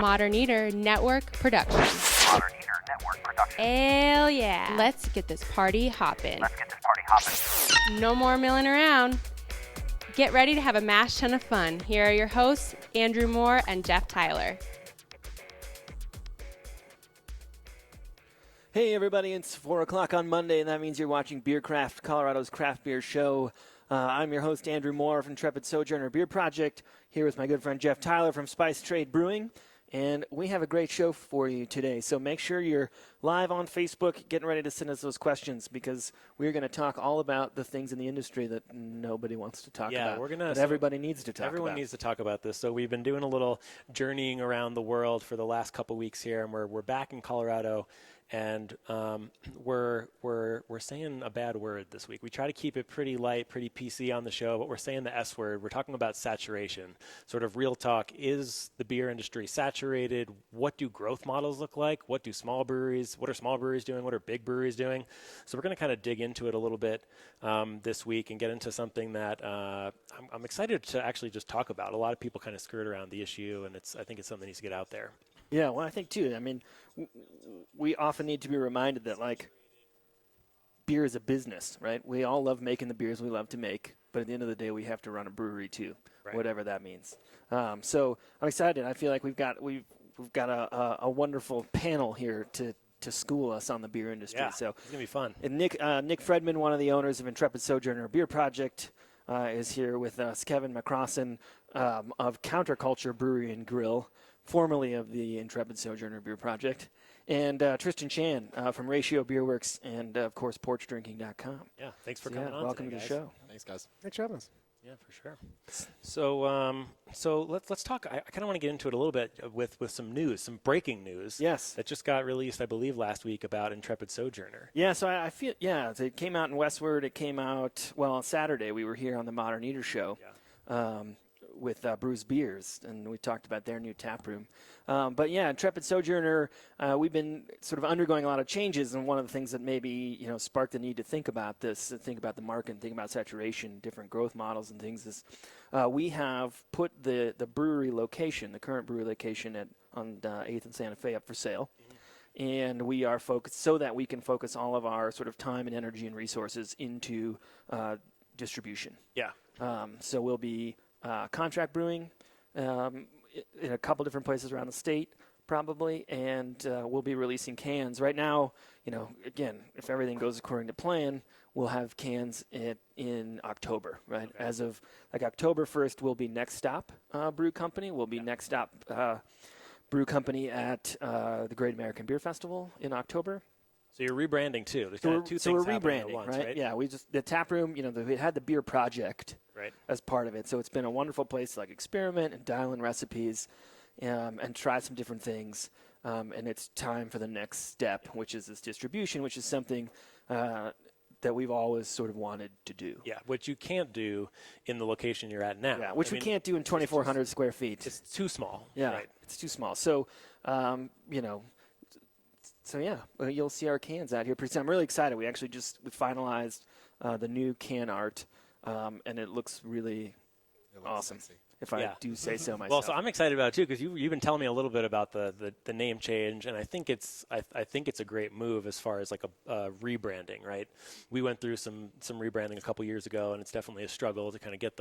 Modern Eater Network production. Hell yeah. Let's get this party hopping. No more milling around. Get ready to have a mash ton of fun. Here are your hosts, Andrew Moore and Jeff Tyler. Hey everybody, it's 4 o'clock on Monday, and that means you're watching BeerCraft, Colorado's craft beer show. I'm your host, Andrew Moore from Intrepid Sojourner Beer Project, here with my good friend Jeff Tyler from Spice Trade Brewing, and we have a great show for you today. So make sure you're live on Facebook, getting ready to send us those questions, because we're going to talk all about the things in the industry that nobody wants to talk about, but everybody needs to talk about. Everyone needs to talk about this. So we've been doing a little journeying around the world for the last couple weeks here, and we're back in Colorado. And we're saying a bad word this week. We try to keep it pretty light, pretty PC on the show, but we're saying the S word. We're talking about saturation, sort of real talk. Is the beer industry saturated? What do growth models look like? What are small breweries doing? What are big breweries doing? So we're going to kind of dig into it a little bit this week and get into something that I'm excited to actually just talk about. A lot of people kind of skirt around the issue, and I think it's something that needs to get out there. Yeah, well, I think too. I mean, we often need to be reminded that, like, beer is a business, right? We all love making the beers we love to make, but at the end of the day, we have to run a brewery too, right, whatever that means. So I'm excited. I feel like we've got a wonderful panel here to school us on the beer industry. Yeah, so it's gonna be fun. And Nick Fredman, one of the owners of Intrepid Sojourner Beer Project, is here with us. Kevin McCrossin of Counterculture Brewery and Grille, formerly of the Intrepid Sojourner Beer Project, and Tristan Chan from Ratio Beer Works, and, of course, PorchDrinking.com. Yeah, thanks for coming on. Welcome today, to the guys. show. Thanks, guys. Thanks for having us. Yeah, for sure. So let's talk. I kind of want to get into it a little bit with some news, some breaking news. Yes. That just got released, I believe, last week about Intrepid Sojourner. Yeah, so I feel, it came out in Westward. It came out, well, on Saturday. We were here on the Modern Eater show. Yeah. With Brews Beers, and we talked about their new tap room. But yeah, Intrepid Sojourner, we've been sort of undergoing a lot of changes, and one of the things that maybe sparked the need to think about this, think about the market, think about saturation, different growth models and things, is we have put the brewery location, the current brewery location on 8th and Santa Fe, up for sale. Mm-hmm. And we are focused so that we can focus all of our sort of time and energy and resources into distribution. Yeah. So we'll be contract brewing in a couple different places around the state, probably, and we'll be releasing cans. Right now, again, if everything goes according to plan, we'll have cans in October, right? Okay. As of, October 1st, we'll be Next Stop Brew Company. We'll be Next Stop Brew Company at the Great American Beer Festival in October. So you're rebranding, too. There's so two so things we're happening at rebranding, once, right? Yeah, the tap room, we had the beer project as part of it. So it's been a wonderful place to experiment and dial in recipes and try some different things. And it's time for the next step, which is this distribution, which is something that we've always sort of wanted to do. Yeah, which you can't do in the location you're at now. Yeah, which we can't do in 2,400 square feet. It's too small. Yeah, right. It's too small. So, you'll see our cans out here pretty soon. I'm really excited. We actually we finalized the new can art, and it looks really awesome, sexy, if I do say so myself. Well, so I'm excited about it, too, because you've been telling me a little bit about the name change, and I think it's a great move as far as a rebranding, right? We went through some rebranding a couple years ago, and it's definitely a struggle to kind of get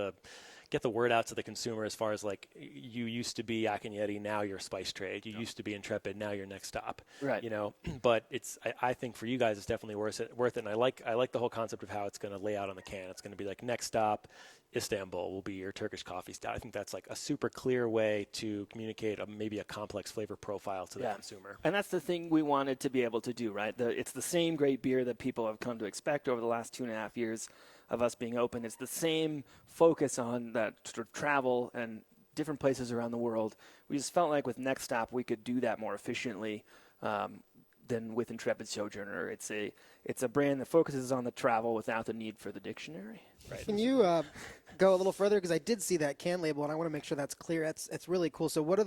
the word out to the consumer as far as you used to be Yak and Yeti, now you're Spice Trade. You used to be Intrepid, now you're Next Stop. Right. But I think for you guys it's definitely worth it. And I like the whole concept of how it's going to lay out on the can. It's going to be Next Stop Istanbul will be your Turkish coffee stout. I think that's a super clear way to communicate maybe a complex flavor profile to the consumer. And that's the thing we wanted to be able to do, right? It's the same great beer that people have come to expect over the last 2.5 years of us being open. It's the same focus on that sort of travel and different places around the world. We just felt like with Next Stop we could do that more efficiently than with Intrepid Sojourner. It's a brand that focuses on the travel without the need for the dictionary. Right. Can you go a little further? Because I did see that can label, and I want to make sure that's clear. It's really cool. So what are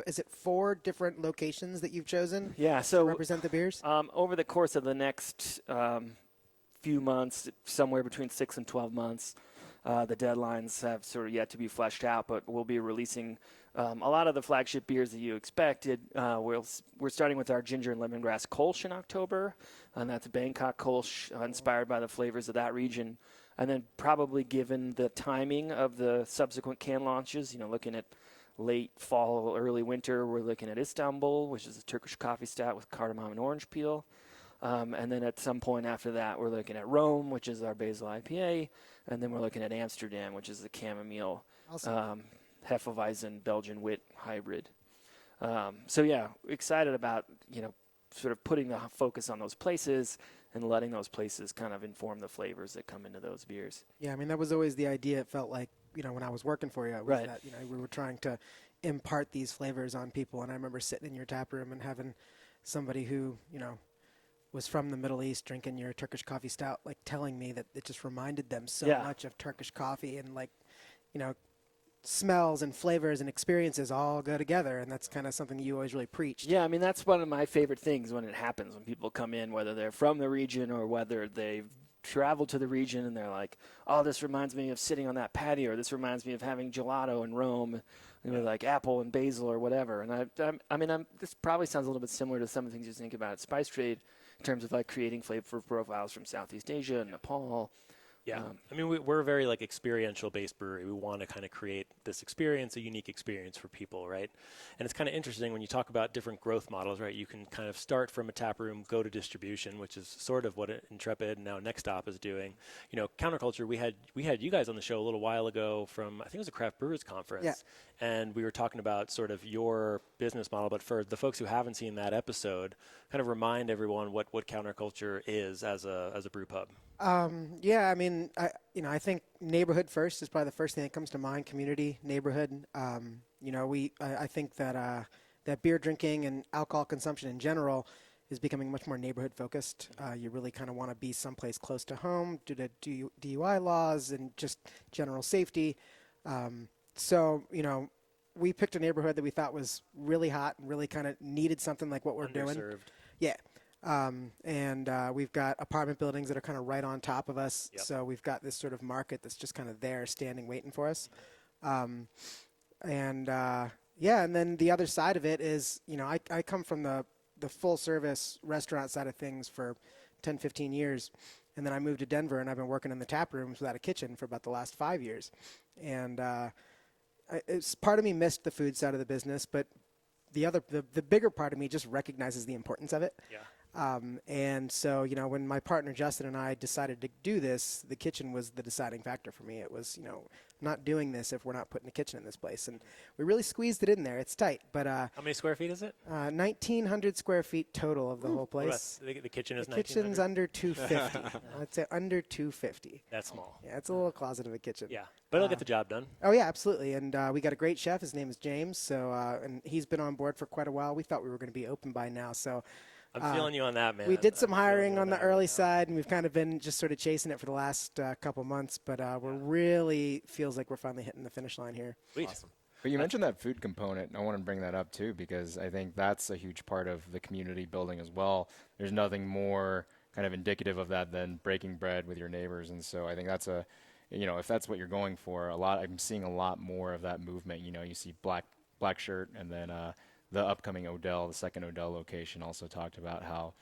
is it 4 different locations that you've chosen to represent the beers? Over the course of the next few months, somewhere between 6 and 12 months, the deadlines have sort of yet to be fleshed out, but we'll be releasing A lot of the flagship beers that you expected, we're starting with our ginger and lemongrass Kolsch in October, and that's Bangkok Kolsch, inspired by the flavors of that region. And then probably given the timing of the subsequent can launches, looking at late fall, early winter, we're looking at Istanbul, which is a Turkish coffee stout with cardamom and orange peel. And then at some point after that, we're looking at Rome, which is our basil IPA. And then we're looking at Amsterdam, which is the chamomile Hefeweizen Belgian wit hybrid. So yeah, excited about, sort of putting the focus on those places and letting those places kind of inform the flavors that come into those beers. Yeah, I mean, that was always the idea. It felt like, when I was working for you, it was that, we were trying to impart these flavors on people. And I remember sitting in your tap room and having somebody who, was from the Middle East drinking your Turkish coffee stout, like telling me that it just reminded them so much of Turkish coffee, and like, smells and flavors and experiences all go together, and that's kind of something you always really preached. Yeah, I mean, that's one of my favorite things when it happens, when people come in, whether they're from the region or whether they've traveled to the region and they're like, oh, this reminds me of sitting on that patio, or this reminds me of having gelato in Rome, like apple and basil or whatever. And this probably sounds a little bit similar to some of the things you think about at Spice Trade in terms of like creating flavor profiles from Southeast Asia and Nepal. Yeah, I mean, we're a very like experiential-based brewery. We want to kind of create this experience, a unique experience for people, right? And it's kind of interesting when you talk about different growth models, right? You can kind of start from a tap room, go to distribution, which is sort of what Intrepid and now Next Stop is doing. Counterculture. We had you guys on the show a little while ago from, I think it was a Craft Brewers Conference, and we were talking about sort of your business model. But for the folks who haven't seen that episode, kind of remind everyone what Counterculture is as a brew pub. Yeah, I mean, I think neighborhood first is probably the first thing that comes to mind. Community, neighborhood. I think that that beer drinking and alcohol consumption in general is becoming much more neighborhood focused. You really kind of want to be someplace close to home due to DUI laws and just general safety. So we picked a neighborhood that we thought was really hot and really kind of needed something like what we're doing. Yeah. And we've got apartment buildings that are kind of right on top of us. Yep. So we've got this sort of market that's just kind of there standing, waiting for us. And then the other side of it is, I come from the full service restaurant side of things for 10, 15 years. And then I moved to Denver and I've been working in the tap rooms without a kitchen for about the last 5 years. And it's part of me missed the food side of the business, but the bigger part of me just recognizes the importance of it. Yeah. And so, when my partner Justin and I decided to do this, the kitchen was the deciding factor for me. It was, not doing this if we're not putting a kitchen in this place. And we really squeezed it in there. It's tight, but how many square feet is it? 1,900 square feet total of the whole place. The kitchen is 1,900? The kitchen's under 250. I'd say under 250. That's small. Yeah, it's a little closet of a kitchen. Yeah, but it'll get the job done. Oh, yeah, absolutely. And we got a great chef. His name is James. So, and he's been on board for quite a while. We thought we were going to be open by now. So I'm feeling you on that, man. We did some hiring on the early side, and we've kind of been just sort of chasing it for the last couple months. But we're really feels like we're finally hitting the finish line here. Sweet. Awesome. But you mentioned that food component. I want to bring that up too, because I think that's a huge part of the community building as well. There's nothing more kind of indicative of that than breaking bread with your neighbors. And so I think that's if that's what you're going for, I'm seeing a lot more of that movement. You see black shirt, and then the upcoming the second Odell location also talked about how,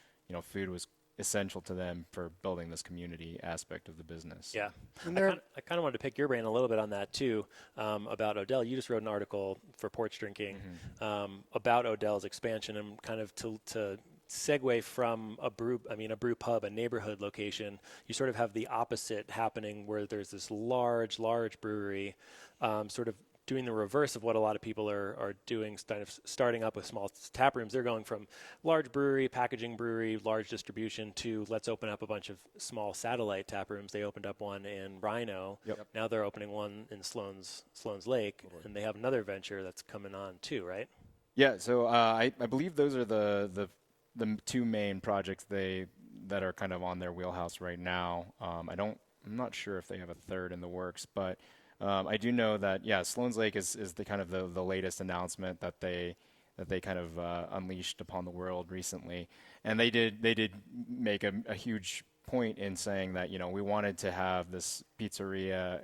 food was essential to them for building this community aspect of the business. Yeah. I kind of wanted to pick your brain a little bit on that too, about Odell. You just wrote an article for Porch Drinking about Odell's expansion, and kind of to segue from a brew pub, a neighborhood location. You sort of have the opposite happening, where there's this large brewery sort of doing the reverse of what a lot of people are doing, kind of starting up with small tap rooms. They're going from large brewery, packaging brewery, large distribution, to let's open up a bunch of small satellite tap rooms. They opened up one in Rhino. Yep. Now they're opening one in Sloan's Lake, and they have another venture that's coming on too, right? Yeah, so I believe those are the two main projects that are kind of on their wheelhouse right now. I'm not sure if they have a third in the works, but I do know that, Sloan's Lake is the kind of the latest announcement that they kind of unleashed upon the world recently. And they did make a huge point in saying that, we wanted to have this pizzeria,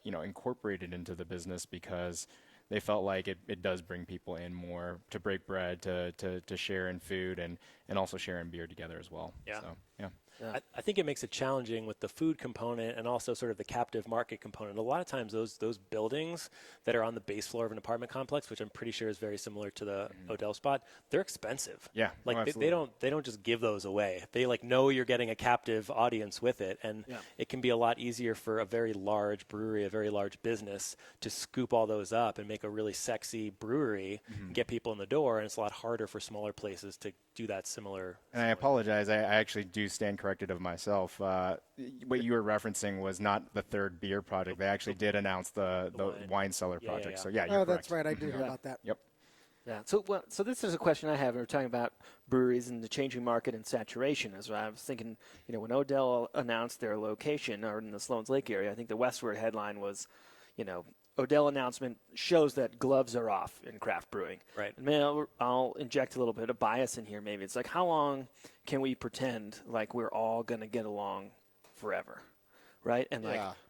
incorporated into the business, because they felt like it does bring people in more to break bread, to share in food, and also share in beer together as well. Yeah. So, yeah. Yeah. I think it makes it challenging with the food component and also sort of the captive market component. A lot of times those buildings that are on the base floor of an apartment complex, which I'm pretty sure is very similar to the Odell spot, they're expensive. Yeah. Like Oh, they don't just give those away. They like know you're getting a captive audience with it, and it can be a lot easier for a very large brewery, a very large business to scoop all those up and make a really sexy brewery and get people in the door, and it's a lot harder for smaller places to do that similar. And I apologize. I actually do stand corrected of myself. What you were referencing was not the third beer project. They actually did announce the wine cellar project. So yeah, you're Oh, correct. that's right. I do hear about that. Yep. Yeah. So this is a question I have. We're talking about breweries and the changing market and saturation. As I was thinking, when Odell announced their location or in the Sloan's Lake area, I think the Westward headline was, Odell announcement shows that gloves are off in craft brewing. Right. And maybe I'll inject a little bit of bias in here. Maybe it's like, how long can we pretend like we're all going to get along forever? Right? And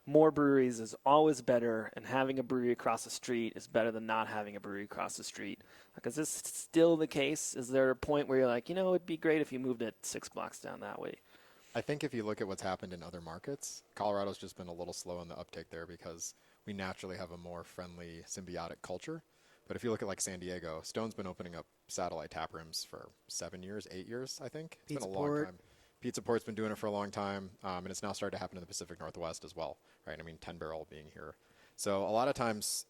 more breweries is always better, and having a brewery across the street is better than not having a brewery across the street. Like, is this still the case? Is there a point where you're like, it'd be great if you moved it 6 blocks down that way? I think if you look at what's happened in other markets, Colorado's just been a little slow in the uptake there because we naturally have a more friendly, symbiotic culture. But if you look at like San Diego, Stone's been opening up satellite tap rooms for 7 years, 8 years, I think. It's been a long time. Pizza Port's been doing it for a long time, and it's now starting to happen in the Pacific Northwest as well, right? I mean, 10 Barrel being here. So a lot of times,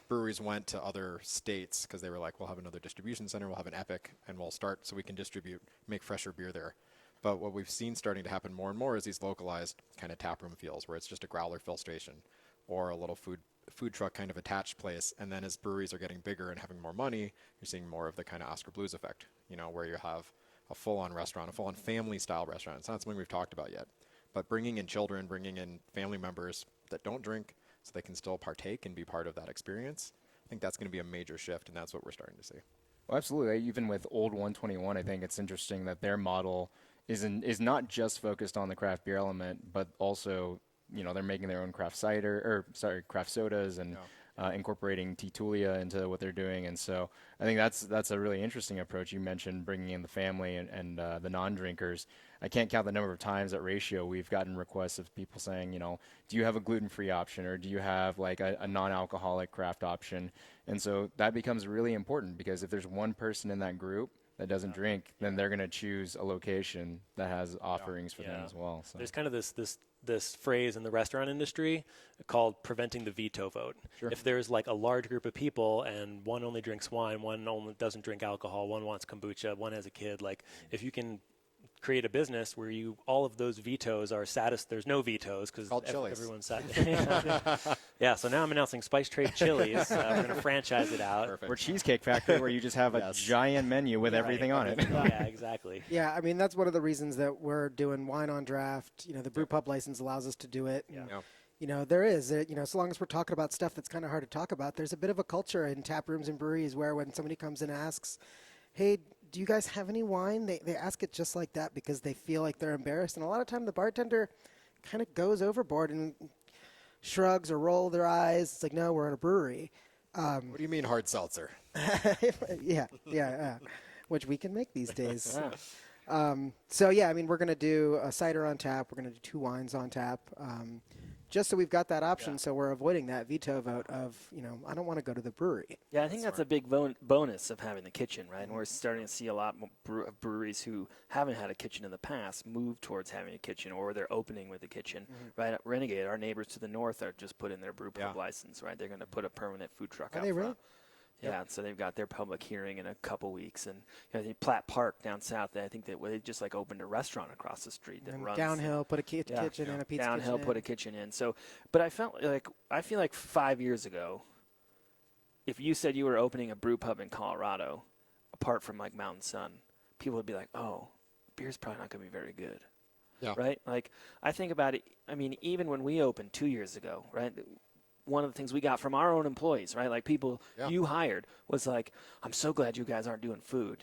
breweries went to other states because they were like, we'll have another distribution center, we'll have an Epic, and we'll start so we can make fresher beer there. But what we've seen starting to happen more and more is these localized kind of taproom feels where it's just a growler fill station or a little food truck kind of attached place. And then as breweries are getting bigger and having more money, you're seeing more of the kind of Oscar Blues effect, where you have a full-on restaurant, a full-on family-style restaurant. It's not something we've talked about yet. But bringing in children, bringing in family members that don't drink so they can still partake and be part of that experience, I think that's going to be a major shift, and that's what we're starting to see. Well, absolutely. Even with Old 121, I think it's interesting that their model is not just focused on the craft beer element, but also, they're making their own craft sodas and incorporating Titulia into what they're doing. And so I think that's a really interesting approach. You mentioned bringing in the family and the non-drinkers. I can't count the number of times at Ratio we've gotten requests of people saying, do you have a gluten-free option, or do you have like a non-alcoholic craft option? And so that becomes really important, because if there's one person in that group that doesn't drink, then they're going to choose a location that has offerings for them as well. So there's kind of this phrase in the restaurant industry called preventing the veto vote. Sure. If there's like a large group of people and one only drinks wine, one only doesn't drink alcohol, one wants kombucha, one has a kid, like if you can create a business where all of those vetoes are there's no vetoes because everyone's yeah. So now I'm announcing Spice Trade Chili's. We're going to franchise it out. Perfect. We're Cheesecake Factory, where you just have a giant menu with everything on it. Yeah, exactly. Yeah, I mean, that's one of the reasons that we're doing wine on draft. The brew pub license allows us to do it. And, there is, so long as we're talking about stuff that's kind of hard to talk about, there's a bit of a culture in tap rooms and breweries where when somebody comes and asks, hey, do you guys have any wine? They ask it just like that because they feel like they're embarrassed. And a lot of time the bartender kind of goes overboard and shrugs or roll their eyes. It's like, no, we're in a brewery. What do you mean hard seltzer? Yeah. Which we can make these days. So, yeah, I mean, we're going to do a cider on tap. We're going to do 2 wines on tap. Just so we've got that option, so we're avoiding that veto vote of, I don't want to go to the brewery. Yeah, I think that's a big bonus of having the kitchen, right? And we're starting to see a lot more of breweries who haven't had a kitchen in the past move towards having a kitchen, or they're opening with a kitchen, right? At Renegade, our neighbors to the north are just put in their brew pub license, right? They're going to put a permanent food truck out Are they front. really? Yeah, so they've got their public hearing in a couple weeks, and I think Platt Park down south. I think they just like opened a restaurant across the street that runs downhill. Put a kitchen and a pizza. Downhill, kitchen put a kitchen in. So, but I feel like 5 years ago, if you said you were opening a brew pub in Colorado, apart from like Mountain Sun, people would be like, "Oh, beer's probably not going to be very good." Yeah. Right. Like I think about it. I mean, even when we opened 2 years ago, right? One of the things we got from our own employees, right, like people you hired, was like, I'm so glad you guys aren't doing food,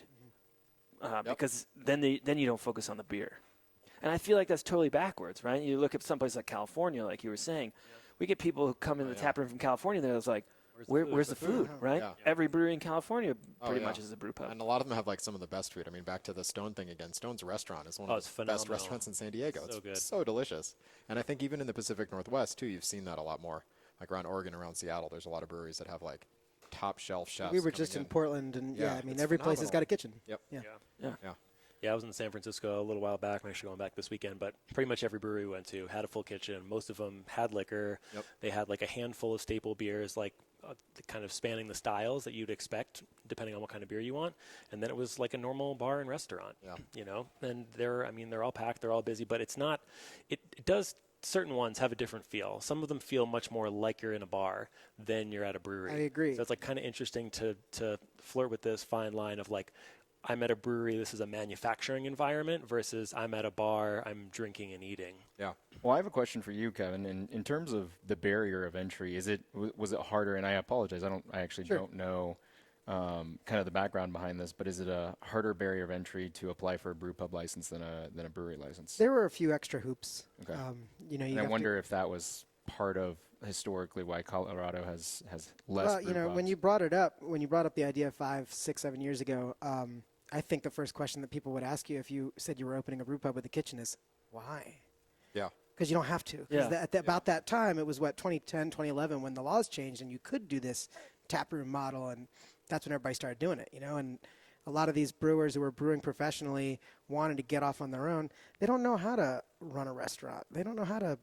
because then you don't focus on the beer. And I feel like that's totally backwards, right? You look at someplace like California, like you were saying, we get people who come in the tap room from California, they're just like, where's the food, right? Yeah. Every brewery in California Oh, pretty yeah. much is a brew pub. And a lot of them have like some of the best food. I mean, back to the Stone thing again. Stone's restaurant is one of it's the best phenomenal. restaurants in San Diego. So It's good. so delicious. And I think even in the Pacific Northwest too, you've seen that a lot more. Like around Oregon, around Seattle, there's a lot of breweries that have like top shelf chefs. We were coming just in Portland, and Yeah, I mean, it's every place has phenomenal. got a kitchen. Yep. Yeah. Yeah, I was in San Francisco a little while back. I'm actually going back this weekend, but pretty much every brewery we went to had a full kitchen. Most of them had liquor. Yep. They had like a handful of staple beers, like kind of spanning the styles that you'd expect depending on what kind of beer you want. And then it was like a normal bar and restaurant, Yeah. and they're all packed, they're all busy, but it's not, it does, certain ones have a different feel. Some of them feel much more like you're in a bar than you're at a brewery. I agree. So it's like kind of interesting to flirt with this fine line of like, I'm at a brewery, this is a manufacturing environment, versus I'm at a bar, I'm drinking and eating. Yeah. Well, I have a question for you, Kevin. In terms of the barrier of entry, was it harder? And I apologize, I actually don't know kind of the background behind this, but is it a harder barrier of entry to apply for a brew pub license than a brewery license? There were a few extra hoops. Okay. You and I wonder if that was part of historically why Colorado has less. Well, brew pubs. when you brought up the idea 5, 6, 7 years ago, I think the first question that people would ask you if you said you were opening a brew pub with a kitchen is, why? Yeah. Because you don't have to. 'Cause about that time, it was 2010, 2011 when the laws changed and you could do this taproom model, and that's when everybody started doing it, and a lot of these brewers who were brewing professionally wanted to get off on their own. They don't know how to run a restaurant. They don't know how to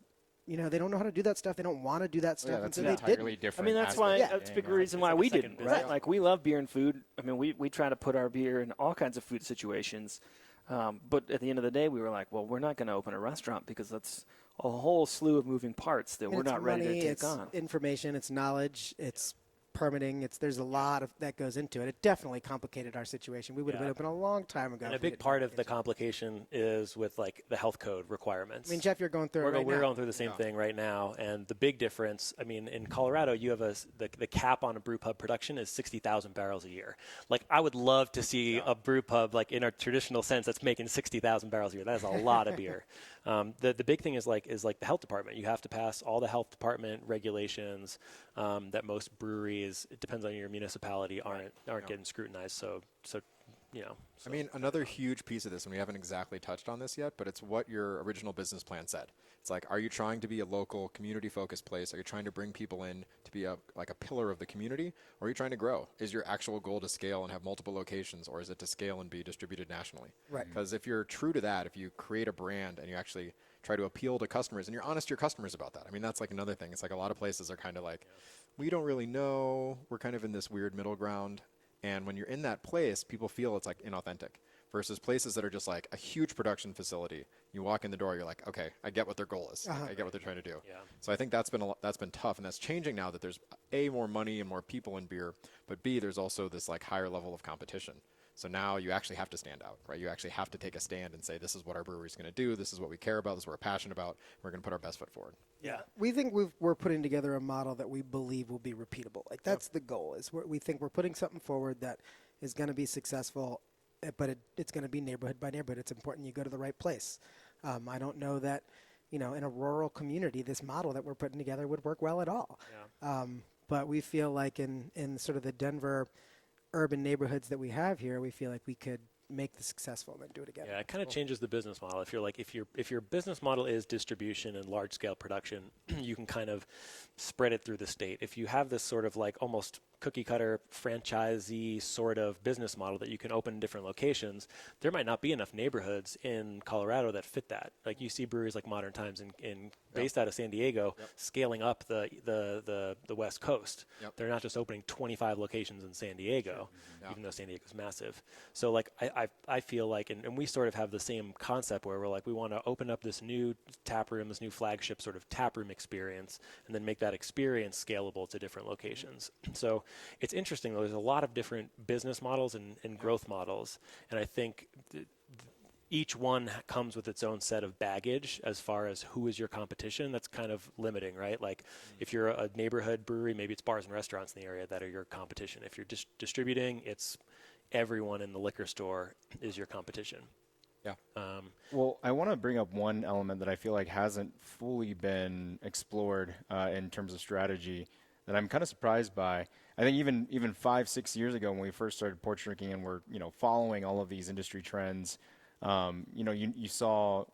they don't know how to do that stuff. They don't want to do that stuff. Yeah, that's and an so they entirely didn't. different. I mean, that's why aspect. that's a big Yeah. reason It's why like a we second didn't, business. right? Like we love beer and food. I mean, we try to put our beer in all kinds of food situations. But at the end of the day, we were like, well, we're not going to open a restaurant because that's a whole slew of moving parts that we're It's not ready money, to take it's on. information, it's knowledge, it's permitting. There's a lot of that goes into it. It definitely complicated our situation. We would have Yeah. been open a long time ago. And a if we big didn't part have of the kitchen. complication is with like the health code requirements. I mean, Jeff, you're going through it right We're now. going through the same thing right now, and the big difference. I mean, in Colorado, you have the cap on a brew pub production is 60,000 barrels a year. Like, I would love to see a brew pub, like in a traditional sense, that's making 60,000 barrels a year. That is a lot of beer. The big thing is like the health department. You have to pass all the health department regulations that most breweries, it depends on your municipality, aren't getting scrutinized. So. I mean, another huge piece of this, and we haven't exactly touched on this yet, but it's what your original business plan said. It's like, are you trying to be a local, community-focused place? Are you trying to bring people in to be a pillar of the community? Or are you trying to grow? Is your actual goal to scale and have multiple locations, or is it to scale and be distributed nationally? Right. Because if you're true to that, if you create a brand and you actually try to appeal to customers, and you're honest to your customers about that. I mean, that's like another thing. It's like a lot of places are kind of like, we don't really know. We're kind of in this weird middle ground. And when you're in that place, people feel it's like inauthentic versus places that are just like a huge production facility. You walk in the door, you're like, okay, I get what their goal is. Like, I get what they're trying to do. Yeah. So I think that's been tough, and that's changing now that there's A, more money and more people in beer, but B, there's also this like higher level of competition. So now you actually have to stand out, right? You actually have to take a stand and say, this is what our brewery is going to do. This is what we care about. This is what we're passionate about. We're going to put our best foot forward. Yeah. We think we're putting together a model that we believe will be repeatable. Like that's the goal. We think we're putting something forward that is going to be successful, but it's going to be neighborhood by neighborhood. It's important you go to the right place. I don't know that, in a rural community, this model that we're putting together would work well at all. Yeah. But we feel like in sort of the Denver urban neighborhoods that we have here, we feel like we could make this successful and then do it again. Yeah, it kind of changes the business model. If your business model is distribution and large scale production, you can kind of spread it through the state. If you have this sort of like almost cookie cutter franchisee sort of business model that you can open in different locations, there might not be enough neighborhoods in Colorado that fit that. Like you see breweries like Modern Times based out of San Diego, scaling up the West Coast. Yep. They're not just opening 25 locations in San Diego, even though San Diego's massive. So like I feel like, and we sort of have the same concept where we're like, we want to open up this new tap room, this new flagship sort of tap room experience, and then make that experience scalable to different locations. So it's interesting though, there's a lot of different business models and growth models. And I think each one comes with its own set of baggage as far as who is your competition. That's kind of limiting, right? Like if you're a neighborhood brewery, maybe it's bars and restaurants in the area that are your competition. If you're distributing, it's everyone in the liquor store is your competition. Yeah. Well, I want to bring up one element that I feel like hasn't fully been explored in terms of strategy that I'm kind of surprised by. I think even 5-6 years ago when we first started porch drinking and we're following all of these industry trends, you saw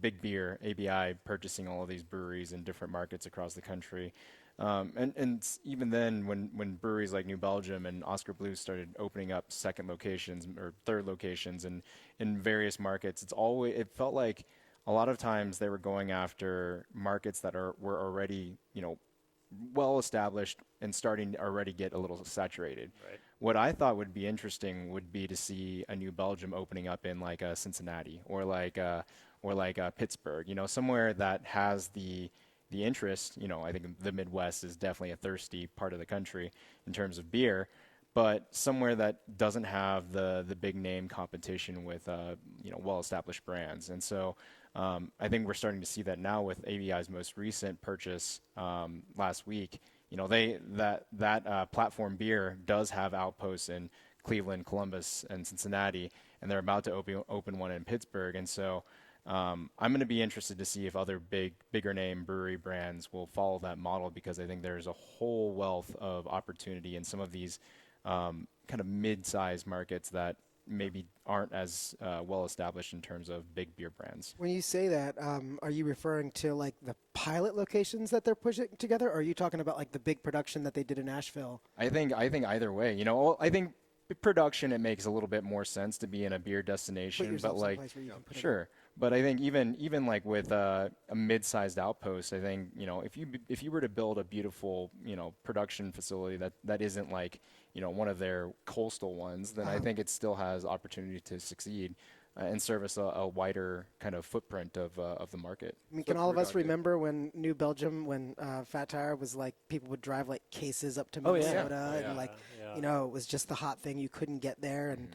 Big Beer, ABI purchasing all of these breweries in different markets across the country. And even then, when breweries like New Belgium and Oscar Blues started opening up second locations or third locations in various markets, it felt like a lot of times they were going after markets that were already, well established and starting to already get a little saturated. Right. What I thought would be interesting would be to see a New Belgium opening up in like a Cincinnati or like Pittsburgh, somewhere that has the interest. I think the Midwest is definitely a thirsty part of the country in terms of beer, but somewhere that doesn't have the big name competition with well-established brands. And so I think we're starting to see that now with ABI's most recent purchase last week. That Platform Beer does have outposts in Cleveland, Columbus, and Cincinnati, and they're about to open one in Pittsburgh. And so I'm going to be interested to see if other bigger name brewery brands will follow that model, because I think there's a whole wealth of opportunity in some of these kind of mid-sized markets that maybe aren't as well established in terms of big beer brands. When you say that, are you referring to like the pilot locations that they're pushing together, or are you talking about like the big production that they did in Asheville? I think either way. I think production, it makes a little bit more sense to be in a beer destination, but like sure. But I think even like with a mid-sized outpost, I think if you were to build a beautiful production facility that isn't like one of their coastal ones, then I think it still has opportunity to succeed and service a wider kind of footprint of the market. I mean, can all of us remember when New Belgium, when Fat Tire was like, people would drive like cases up to Minnesota, and it was just the hot thing. You couldn't get there, and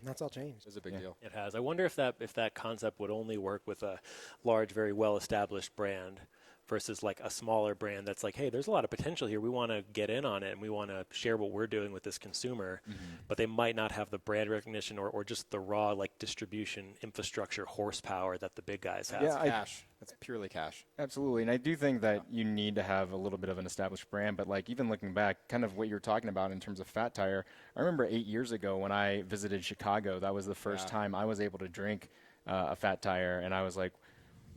that's all changed. It's a big deal. It has. I wonder if that concept would only work with a large, very well-established brand versus like a smaller brand that's like, hey, there's a lot of potential here. We want to get in on it, and we want to share what we're doing with this consumer, but they might not have the brand recognition or just the raw like distribution infrastructure horsepower that the big guys have. Yeah, Cash. It's purely cash. Absolutely. And I do think that you need to have a little bit of an established brand, but like even looking back, kind of what you're talking about in terms of Fat Tire, I remember 8 years ago when I visited Chicago, that was the first time I was able to drink a Fat Tire, and I was like,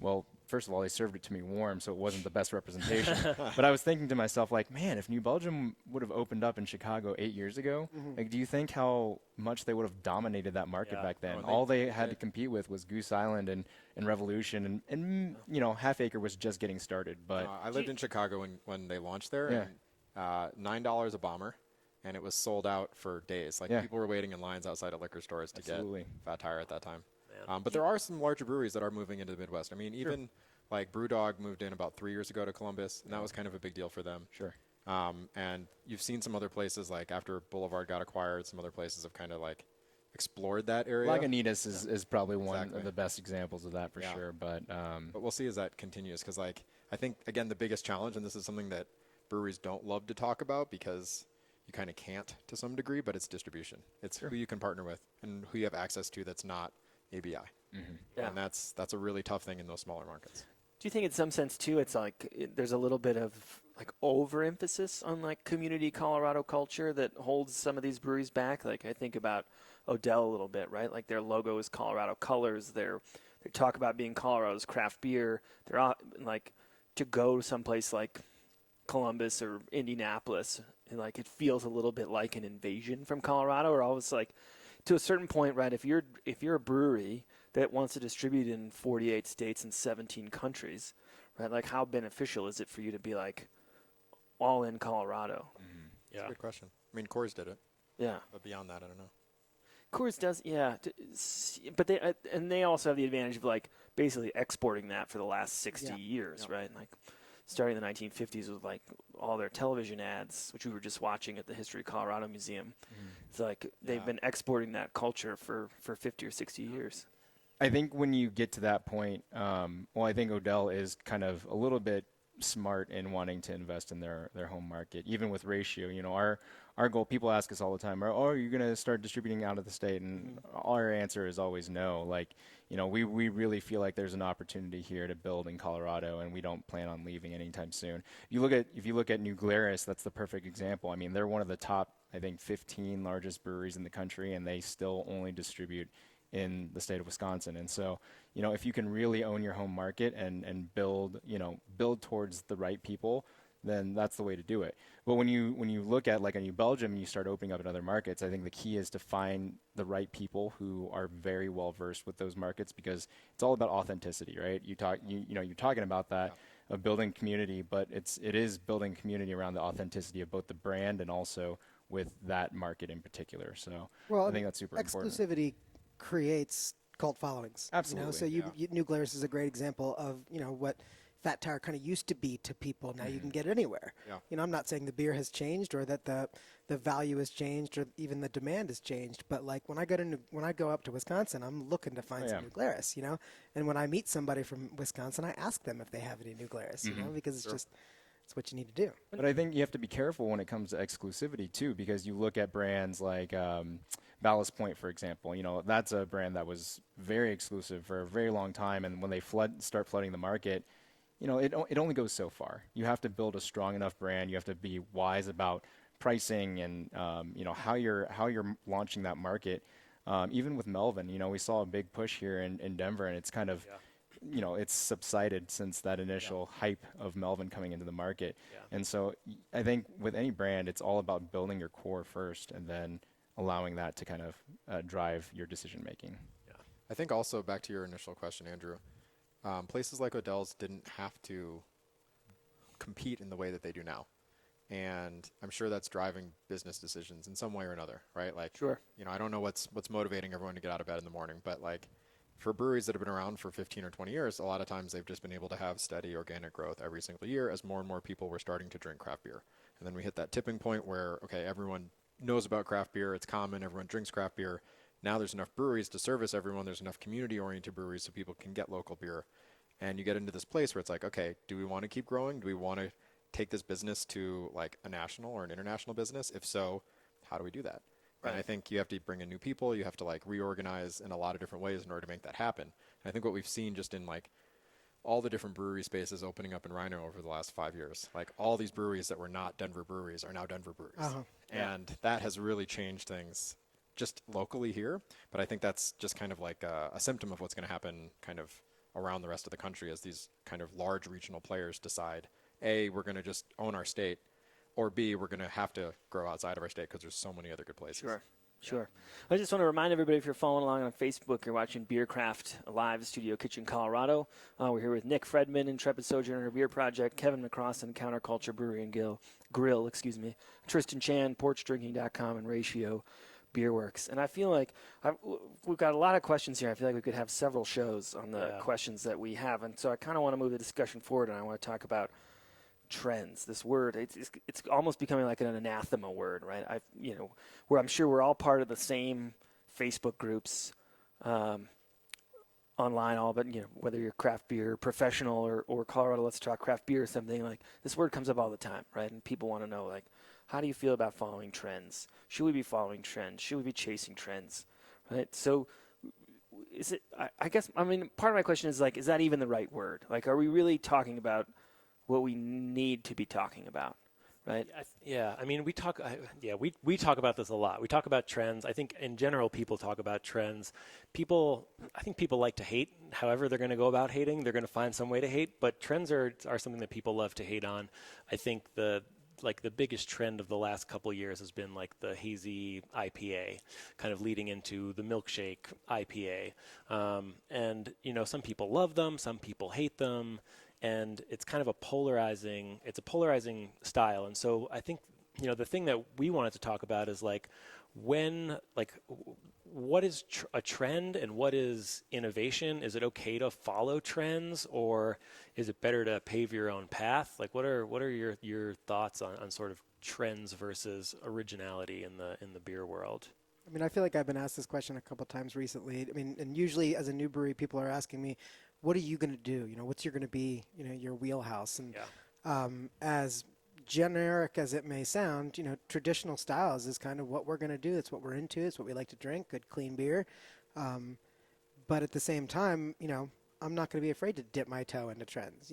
well, first of all, they served it to me warm, so it wasn't the best representation. But I was thinking to myself, like, man, if New Belgium would have opened up in Chicago 8 years ago, like, do you think how much they would have dominated that market back then? All they had to compete with was Goose Island and Revolution, and Half Acre was just getting started. But I lived in Chicago when they launched there, and $9 a bomber, and it was sold out for days. Like people were waiting in lines outside of liquor stores to get Fat Tire at that time. But there are some larger breweries that are moving into the Midwest. I mean, even like Brewdog moved in about 3 years ago to Columbus, and that was kind of a big deal for them. Sure. And you've seen some other places, like after Boulevard got acquired, some other places have kind of like explored that area. Lagunitas is probably one of the best examples of that for sure. But we'll see as that continues, because like I think, again, the biggest challenge, and this is something that breweries don't love to talk about because you kind of can't to some degree, but it's distribution. It's who you can partner with and who you have access to that's not ABI. And that's a really tough thing in those smaller markets. Do you think in some sense too it's like there's a little bit of like overemphasis on like community Colorado culture that holds some of these breweries back? Like I think about Odell a little bit, right? Like their logo is Colorado colors. They talk about being Colorado's craft beer. They're like to go someplace like Columbus or Indianapolis, and like it feels a little bit like an invasion from Colorado, or almost like to a certain point, right? If you're a brewery that wants to distribute in 48 states and 17 countries, right? Like how beneficial is it for you to be like all in Colorado? That's a good question. I mean, Coors did it. Yeah. But beyond that, I don't know. Coors does, yeah. But they also have the advantage of like basically exporting that for the last 60 years, right? Like starting in the 1950s with like all their television ads, which we were just watching at the History of Colorado Museum. It's like they've been exporting that culture for 50 or 60 years. I think when you get to that point, I think Odell is kind of a little bit smart in wanting to invest in their home market, even with Ratio. Our our goal, people ask us all the time, are you going to start distributing out of the state? And our answer is always no. Like, we really feel like there's an opportunity here to build in Colorado, and we don't plan on leaving anytime soon. If you look at New Glarus, that's the perfect example. I mean, they're one of the top, I think, 15 largest breweries in the country, and they still only distribute in the state of Wisconsin. And so, if you can really own your home market and build towards the right people, then that's the way to do it. But when you look at like a New Belgium and you start opening up in other markets, I think the key is to find the right people who are very well versed with those markets, because it's all about authenticity, right? You're talking about that of building community, but it is building community around the authenticity of both the brand and also with that market in particular. So I think that's super important. Exclusivity creates cult followings. Absolutely. So New Glarus is a great example of what Fat Tire kind of used to be to people. Now you can get it anywhere. Yeah. I'm not saying the beer has changed or that the value has changed or even the demand has changed, but like when I go up to Wisconsin, I'm looking to find some New Glarus, And when I meet somebody from Wisconsin, I ask them if they have any New Glarus, because it's it's what you need to do. But I think you have to be careful when it comes to exclusivity too, because you look at brands like Ballast Point, for example. That's a brand that was very exclusive for a very long time, and when they start flooding the market, it only goes so far. You have to build a strong enough brand. You have to be wise about pricing and how you're launching that market. Even with Melvin, we saw a big push here in Denver, and it's kind of it's subsided since that initial hype of Melvin coming into the market. And so I think with any brand, it's all about building your core first and then allowing that to kind of drive your decision making. I think also back to your initial question, Andrew, places like Odell's didn't have to compete in the way that they do now. And I'm sure that's driving business decisions in some way or another, right? Like, Sure. I don't know what's motivating everyone to get out of bed in the morning, but like for breweries that have been around for 15 or 20 years, a lot of times they've just been able to have steady organic growth every single year as more and more people were starting to drink craft beer. And then we hit that tipping point where, okay, everyone knows about craft beer. It's common. Everyone drinks craft beer. Now there's enough breweries to service everyone. There's enough community-oriented breweries so people can get local beer. And you get into this place where it's like, okay, do we want to keep growing? Do we want to take this business to like a national or an international business? If so, how do we do that? Right. And I think you have to bring in new people. You have to like reorganize in a lot of different ways in order to make that happen. And I think what we've seen just in like all the different brewery spaces opening up in Rhino over the last 5 years, like all these breweries that were not Denver breweries are now Denver breweries. And that has really changed things just locally here. But I think that's just kind of like a symptom of what's going to happen kind of around the rest of the country as these kind of large regional players decide, A, we're going to just own our state, or B, we're going to have to grow outside of our state because there's so many other good places. Sure. I just want to remind everybody, if you're following along on Facebook, you're watching Beercraft Live Studio Kitchen, Colorado. We're here with Nick Fredman, Intrepid Sojourner Beer Project, Kevin McCrossin, Counterculture Brewery and Grille, Tristan Chan, PorchDrinking.com, and Ratio Beerworks. And I feel like we've got a lot of questions here. I feel like we could have several shows on the questions that we have. And so I kind of want to move the discussion forward, and I want to talk about trends. This word, it's almost becoming like an anathema word, right? Where I'm sure we're all part of the same Facebook groups online, but whether you're craft beer professional or Colorado Let's Talk Craft Beer or something, like this word comes up all the time, right? And people want to know, like, how do you feel about following trends? Should we be following trends? Should we be chasing trends? Right? So is it, part of my question is like, is that even the right word? Like, are we really talking about what we need to be talking about? Right? Yeah. I mean, we talk about this a lot. We talk about trends. I think in general, people talk about trends. I think people like to hate. However they're going to go about hating, they're going to find some way to hate. But trends are something that people love to hate on. I think the biggest trend of the last couple of years has been like the hazy IPA, kind of leading into the milkshake IPA. And some people love them, some people hate them, and it's kind of a polarizing style. And so I think the thing that we wanted to talk about is like what is a trend and what is innovation? Is it okay to follow trends, or is it better to pave your own path? Like, what are your thoughts on sort of trends versus originality in the beer world? I mean, I feel like I've been asked this question a couple times recently. I mean, and usually as a new brewery, people are asking me, "What are you going to do? What's going to be, your wheelhouse?" And as generic as it may sound, traditional styles is kind of what we're going to do. It's what we're into. It's what we like to drink, good, clean beer. But at the same time, I'm not going to be afraid to dip my toe into trends.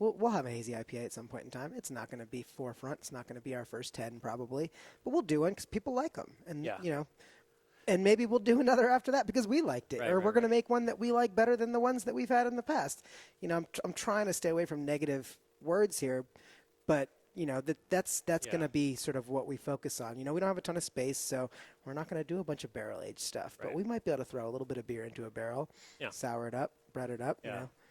We'll have a hazy IPA at some point in time. It's not going to be forefront. It's not going to be our first 10 probably, but we'll do one because people like them. And, and maybe we'll do another after that because we liked it. We're going to make one that we like better than the ones that we've had in the past. I'm trying to stay away from negative words here, but that's going to be sort of what we focus on. We don't have a ton of space, so we're not going to do a bunch of barrel aged stuff, but we might be able to throw a little bit of beer into a barrel, sour it up, bread it up,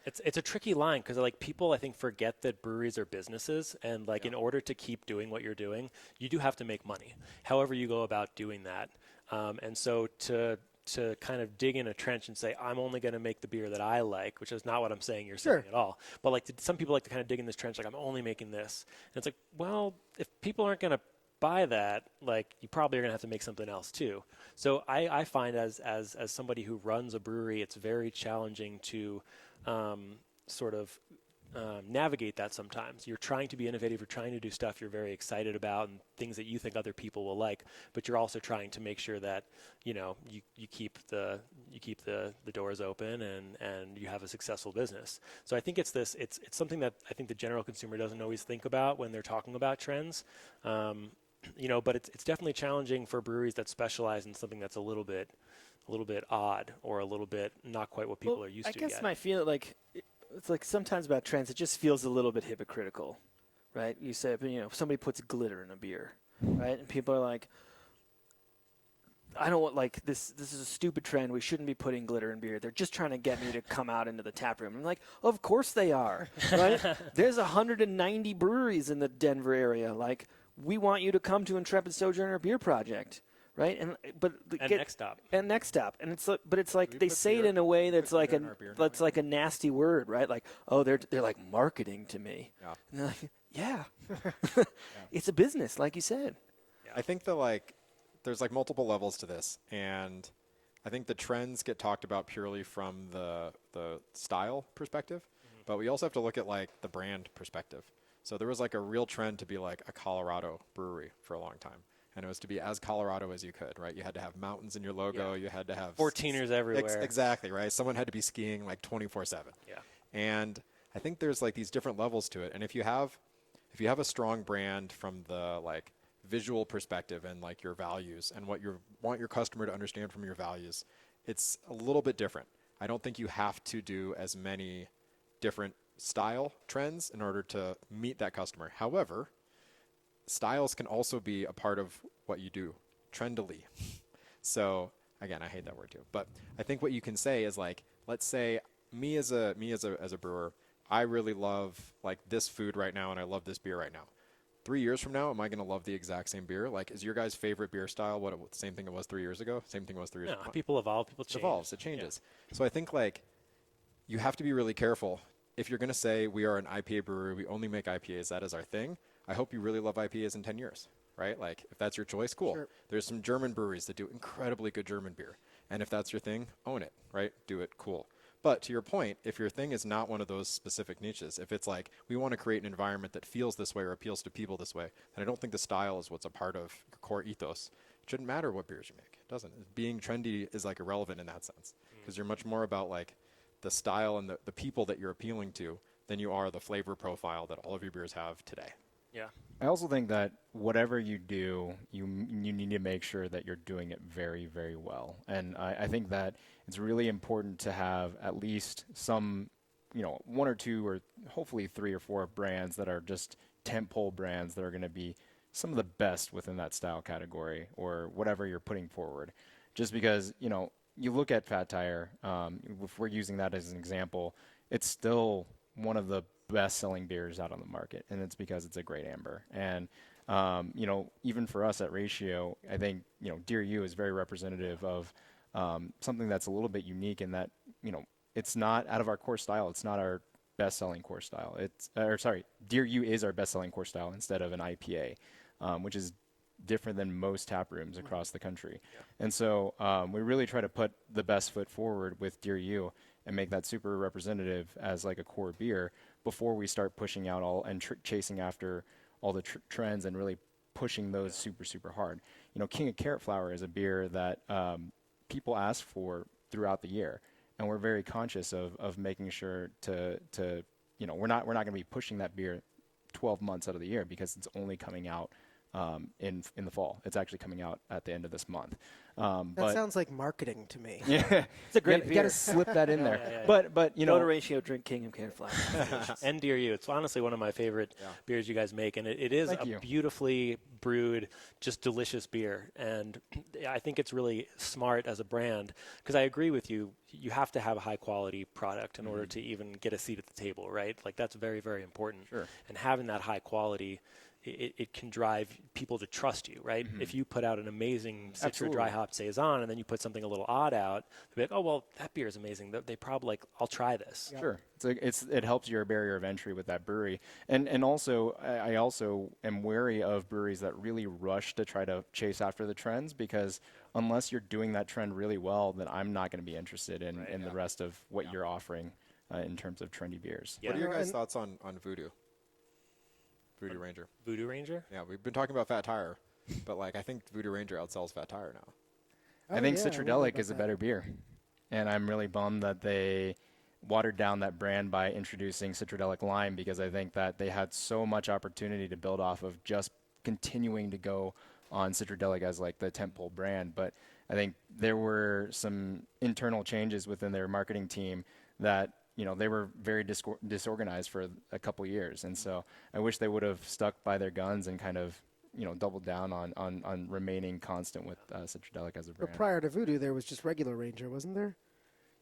It's a tricky line because people I think forget that breweries are businesses, and in order to keep doing what you're doing, you do have to make money. However you go about doing that, and so to kind of dig in a trench and say I'm only going to make the beer that I like, which is not what I'm saying you're saying at all. But some people like to kind of dig in this trench, I'm only making this, and it's well, if people aren't going to buy that, you probably are going to have to make something else too. So I find as somebody who runs a brewery, it's very challenging to sort of navigate that sometimes. You're trying to be innovative, you're trying to do stuff you're very excited about and things that you think other people will like, but you're also trying to make sure that you keep the doors open and you have a successful business. So I think it's something that I think the general consumer doesn't always think about when they're talking about trends. But it's definitely challenging for breweries that specialize in something that's a little bit odd or a little bit not quite what people are used to. I guess my feel it's sometimes about trends, it just feels a little bit hypocritical, right? You say, if somebody puts glitter in a beer, right? And people are like, I don't want this is a stupid trend. We shouldn't be putting glitter in beer. They're just trying to get me to come out into the tap room. I'm like, of course they are, right? There's 190 breweries in the Denver area. We want you to come to Intrepid Sojourner Beer Project. Right, next stop, and it's they say it in a way that's like a nasty word, right? They're marketing to me. And they're it's a business, like you said. I think that there's multiple levels to this, and I think the trends get talked about purely from the style perspective, but we also have to look at the brand perspective. So there was a real trend to be a Colorado brewery for a long time. And it was to be as Colorado as you could, right? You had to have mountains in your logo. You had to have 14ers everywhere. Exactly, right? Someone had to be skiing 24/7. Yeah. And I think there's these different levels to it. And if you have a strong brand from the visual perspective and your values and what you want your customer to understand from your values, it's a little bit different. I don't think you have to do as many different style trends in order to meet that customer. However, styles can also be a part of what you do, trendily. So again, I hate that word too, but I think what you can say is let's say me as a brewer, I really love this food right now and I love this beer right now. 3 years from now, am I going to love the exact same beer? Is your guys' favorite beer style the same thing it was 3 years ago? Same thing it was 3 years ago? People evolve, people change. It evolves, it changes. Yeah. So I think you have to be really careful. If you're going to say we are an IPA brewery, we only make IPAs, that is our thing, I hope you really love IPAs in 10 years, right? If that's your choice, cool. Sure. There's some German breweries that do incredibly good German beer. And if that's your thing, own it, right? Do it, cool. But to your point, if your thing is not one of those specific niches, if it's we want to create an environment that feels this way or appeals to people this way, then I don't think the style is what's a part of your core ethos. It shouldn't matter what beers you make. It doesn't. Being trendy is irrelevant in that sense because you're much more about the style and the people that you're appealing to than you are the flavor profile that all of your beers have today. Yeah. I also think that whatever you do, you need to make sure that you're doing it very, very well. And I think that it's really important to have at least some, one or two or hopefully 3 or 4 brands that are just tentpole brands that are going to be some of the best within that style category or whatever you're putting forward. Just because, you look at Fat Tire, if we're using that as an example, it's still one of the best-selling beers out on the market, and it's because it's a great amber. And even for us at Ratio, I think Dear You is very representative of something that's a little bit unique in that it's not out of our core style. It's not our best-selling core style. Dear You is our best-selling core style instead of an IPA, which is different than most tap rooms across the country. Yeah. And so we really try to put the best foot forward with Dear You and make that super representative as a core beer before we start pushing out chasing after all the trends and really pushing those super hard. King of Carrot Flower is a beer that people ask for throughout the year, and we're very conscious of making sure to we're not going to be pushing that beer 12 months out of the year because it's only coming out in the fall. It's actually coming out at the end of this month. That sounds like marketing to me. Yeah, It's a great you got beer. to slip that in there. yeah. But Low ratio drink King of Carrot Flower. And Dear You. It's honestly one of my favorite beers you guys make, and it is Thank a you. beautifully brewed, just delicious beer. And I think it's really smart as a brand because I agree with you. You have to have a high quality product in order to even get a seat at the table, right? Like that's very, very important. Sure. And having that high quality, it can drive people to trust you, right? If you put out an amazing Citra dry hop saison and then you put something a little odd out, they'll be like, oh, well, that beer is amazing. They probably like, I'll try this. Sure. It helps your barrier of entry with that brewery. And also, I also am wary of breweries that really rush to try to chase after the trends because unless you're doing that trend really well, then I'm not going to be interested in the rest of what you're offering in terms of trendy beers. Yeah. What are your guys' thoughts on Voodoo? Voodoo Ranger. Voodoo Ranger? Yeah, we've been talking about Fat Tire, but like I think Voodoo Ranger outsells Fat Tire now. I think yeah, I wondered Citradelic about is a that. better beer. And I'm really bummed that they watered down that brand by introducing Citradelic Lime because I think that they had so much opportunity to build off of just continuing to go on Citradelic as like the tentpole brand. But I think there were some internal changes within their marketing team that they were very disorganized for a couple years. And so I wish they would have stuck by their guns and kind of, doubled down on remaining constant with Citradelic as a brand. But prior to Voodoo, there was just regular Ranger, wasn't there?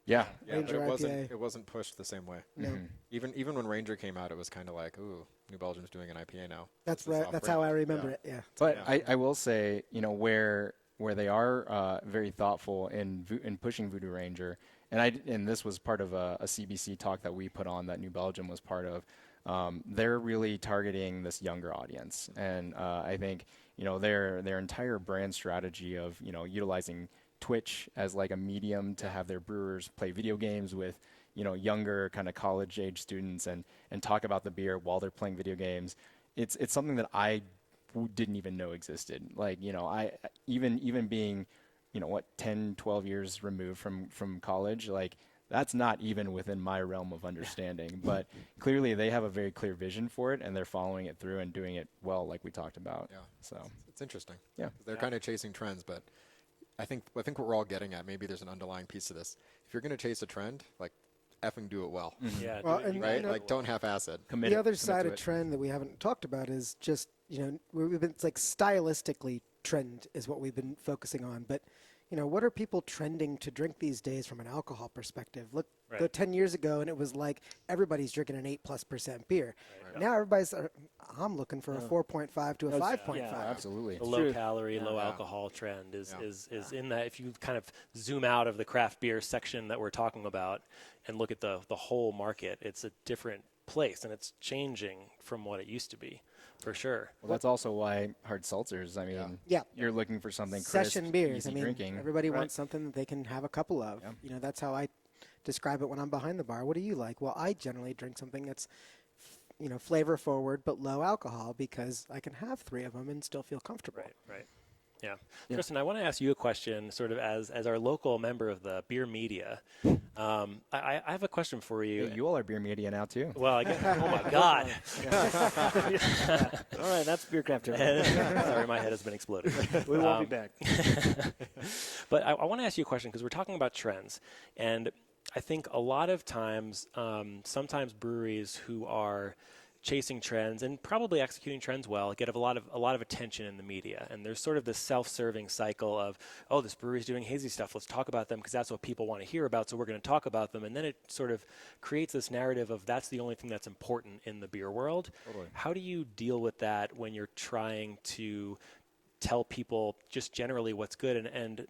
Yeah. Yeah, but Ranger IPA. it wasn't pushed the same way. No. Even when Ranger came out, it was kind of like, ooh, New Belgium's doing an IPA now. That's This is right. That's how I off-brand. remember it. Yeah. But I will say, where they are very thoughtful in pushing Voodoo Ranger, and this was part of a CBC talk that we put on that New Belgium was part of. They're really targeting this younger audience, and I think their entire brand strategy of utilizing Twitch as like a medium to have their brewers play video games with younger kind of college age students and talk about the beer while they're playing video games. It's something that I didn't even know existed. Like I even being 10, 12 years removed from college, like that's not even within my realm of understanding. But clearly they have a very clear vision for it, and they're following it through and doing it well, like we talked about. Yeah. So It's interesting. Yeah. They're kind of chasing trends, but I think what we're all getting at, maybe there's an underlying piece of this. If you're going to chase a trend, like effing do it well. Yeah. Well, do it- and you Right? gotta Like don't half-ass it. The other commit side to of it. trend that we haven't talked about is just we've been, it's like stylistically trend is what we've been focusing on, but what are people trending to drink these days from an alcohol perspective? Look, Right. go 10 years ago and it was like everybody's drinking an 8+% beer. Right. Now I'm looking for a 4.5 to a 5.5. yeah, Absolutely. The low True. calorie, low Yeah. alcohol trend is Yeah. in that if you kind of zoom out of the craft beer section that we're talking about and look at the whole market, it's a different place and it's changing from what it used to be, for sure. Well, that's also why hard seltzers. I mean, Yeah. you're looking for something Session crisp, beers. easy I mean, drinking. everybody Right. wants something that they can have a couple of. Yeah. That's how I describe it when I'm behind the bar. What do you like? Well, I generally drink something that's, flavor forward but low alcohol because I can have 3 of them and still feel comfortable. Right. Yeah. Tristan, I want to ask you a question, sort of as our local member of the beer media. I have a question for you. Hey, you all are beer media now too. Well, I guess, oh my God. All right, that's Beer Craft. Sorry, my head has been exploded. We won't be back. But I want to ask you a question because we're talking about trends, and I think a lot of times, sometimes breweries who are chasing trends and probably executing trends well get a lot of attention in the media, and there's sort of this self-serving cycle of, oh, this brewery's doing hazy stuff, let's talk about them because that's what people want to hear about, so we're going to talk about them, and then it sort of creates this narrative of that's the only thing that's important in the beer world. Totally. How do you deal with that when you're trying to tell people just generally what's good, and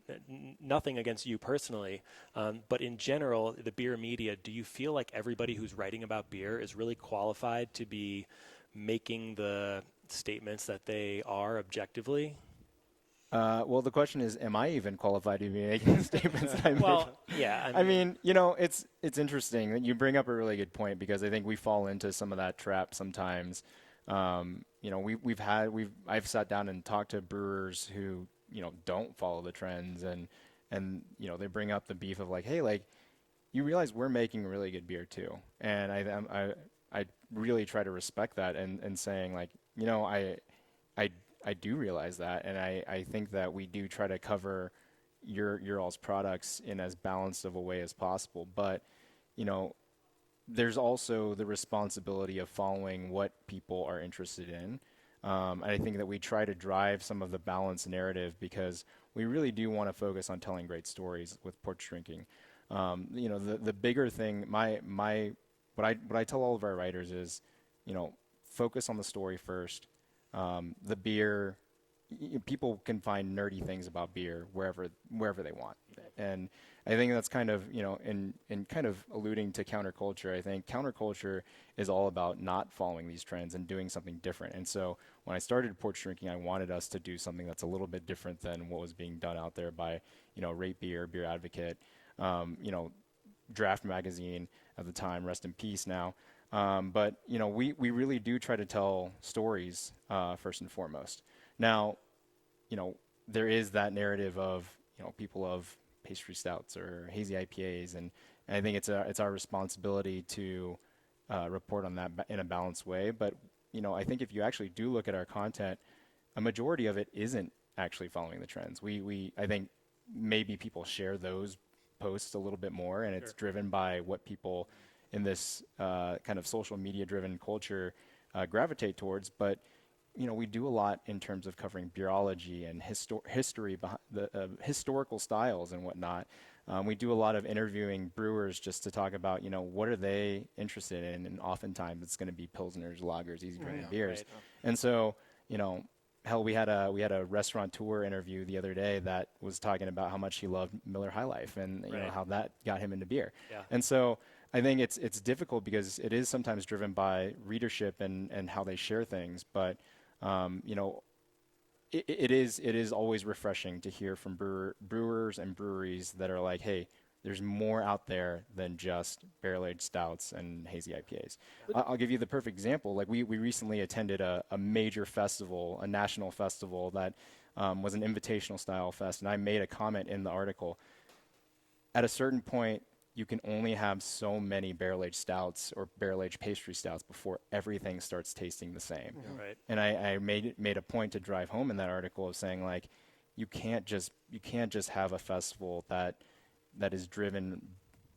nothing against you personally, but in general, the beer media, do you feel like everybody who's writing about beer is really qualified to be making the statements that they are objectively? Well, the question is, am I even qualified to be making the statements that I make? Well, yeah. I mean, it's interesting that you bring up a really good point because I think we fall into some of that trap sometimes. I've sat down and talked to brewers who, don't follow the trends, and they bring up the beef of like, hey, like, you realize we're making really good beer too. And I really try to respect that, and saying like, I do realize that, and I think that we do try to cover your all's products in as balanced of a way as possible. But, there's also the responsibility of following what people are interested in. And I think that we try to drive some of the balanced narrative, because we really do want to focus on telling great stories with porch drinking. The bigger thing, what I tell all of our writers is, focus on the story first. The beer, people can find nerdy things about beer wherever they want. And I think that's kind of, in kind of alluding to counterculture. I think counterculture is all about not following these trends and doing something different. And so when I started porch drinking, I wanted us to do something that's a little bit different than what was being done out there by, Rate Beer, Beer Advocate, Draft Magazine at the time, rest in peace now. But, we really do try to tell stories first and foremost. Now, there is that narrative of, people love pastry stouts or hazy IPAs, and I think it's our responsibility to report on that in a balanced way. But, I think if you actually do look at our content, a majority of it isn't actually following the trends. I think maybe people share those posts a little bit more, and it's driven by what people in this kind of social media driven culture gravitate towards. But we do a lot in terms of covering beerology and history behind the historical styles and whatnot. We do a lot of interviewing brewers just to talk about what are they interested in, and oftentimes it's going to be pilsners, lagers, easy drinking beers. Right. And so hell, we had a restaurateur interview the other day that was talking about how much he loved Miller High Life, and how that got him into beer. Yeah. And so I think it's difficult because it is sometimes driven by readership and how they share things. But it is always refreshing to hear from brewers and breweries that are like, hey, there's more out there than just barrel-aged stouts and hazy IPAs. I'll give you the perfect example. Like we recently attended a major festival, a national festival that was an invitational style fest, and I made a comment in the article. At a certain point, you can only have so many barrel-aged stouts or barrel-aged pastry stouts before everything starts tasting the same. Mm-hmm. Right. And I made a point to drive home in that article of saying, like, you can't just have a festival that is driven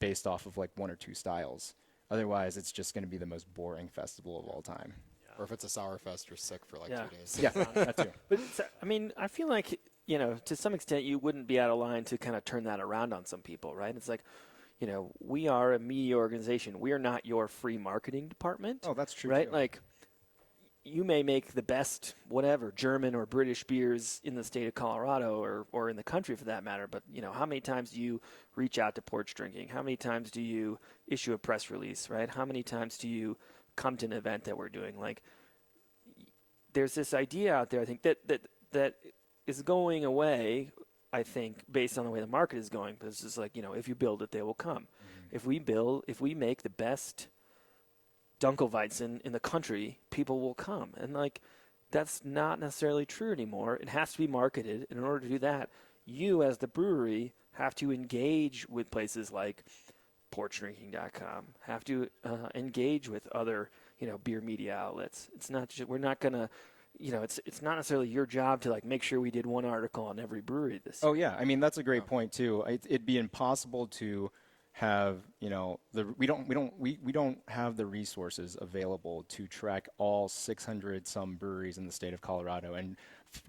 based off of like one or two styles. Otherwise, it's just going to be the most boring festival of all time. Or if it's a sour fest, you're sick for like 2 days. Yeah, that too. But I feel like, to some extent you wouldn't be out of line to kind of turn that around on some people, right? It's like, we are a media organization. We are not your free marketing department. Oh, that's true. Right? Too. Like, you may make the best, whatever, German or British beers in the state of Colorado or in the country for that matter. But, how many times do you reach out to porch drinking? How many times do you issue a press release, right? How many times do you come to an event that we're doing? Like, there's this idea out there, I think, that is going away, I think, based on the way the market is going. But it's just like, if you build it, they will come. Mm-hmm. If we make the best Dunkelweizen in the country, people will come. And like, that's not necessarily true anymore. It has to be marketed. And in order to do that, you as the brewery have to engage with places like porchdrinking.com, have to engage with other, beer media outlets. It's not just, we're not going to, it's not necessarily your job to like make sure we did one article on every brewery this year. Oh yeah. I mean, that's a great point too. It'd be impossible to have, we don't have the resources available to track all 600 some breweries in the state of Colorado and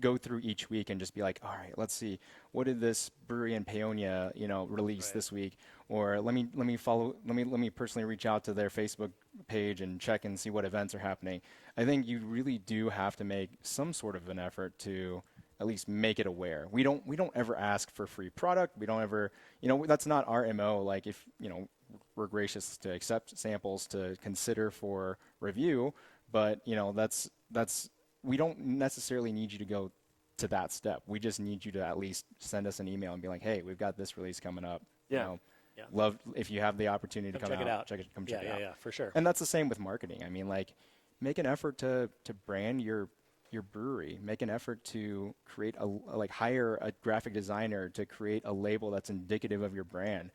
go through each week and just be like, all right, let's see, what did this brewery in Paonia, release this week? Or let me personally reach out to their Facebook page and check and see what events are happening. I think you really do have to make some sort of an effort to at least make it aware. We don't ever ask for free product. We don't ever, that's not our MO. Like if, we're gracious to accept samples to consider for review, but that's, we don't necessarily need you to go to that step. We just need you to at least send us an email and be like, hey, we've got this release coming up. Yeah. Love if you have the opportunity to come check out. it out. Come check it out. Yeah, for sure. And that's the same with marketing. I mean, like, make an effort to brand your brewery. Make an effort to create hire a graphic designer to create a label that's indicative of your brand.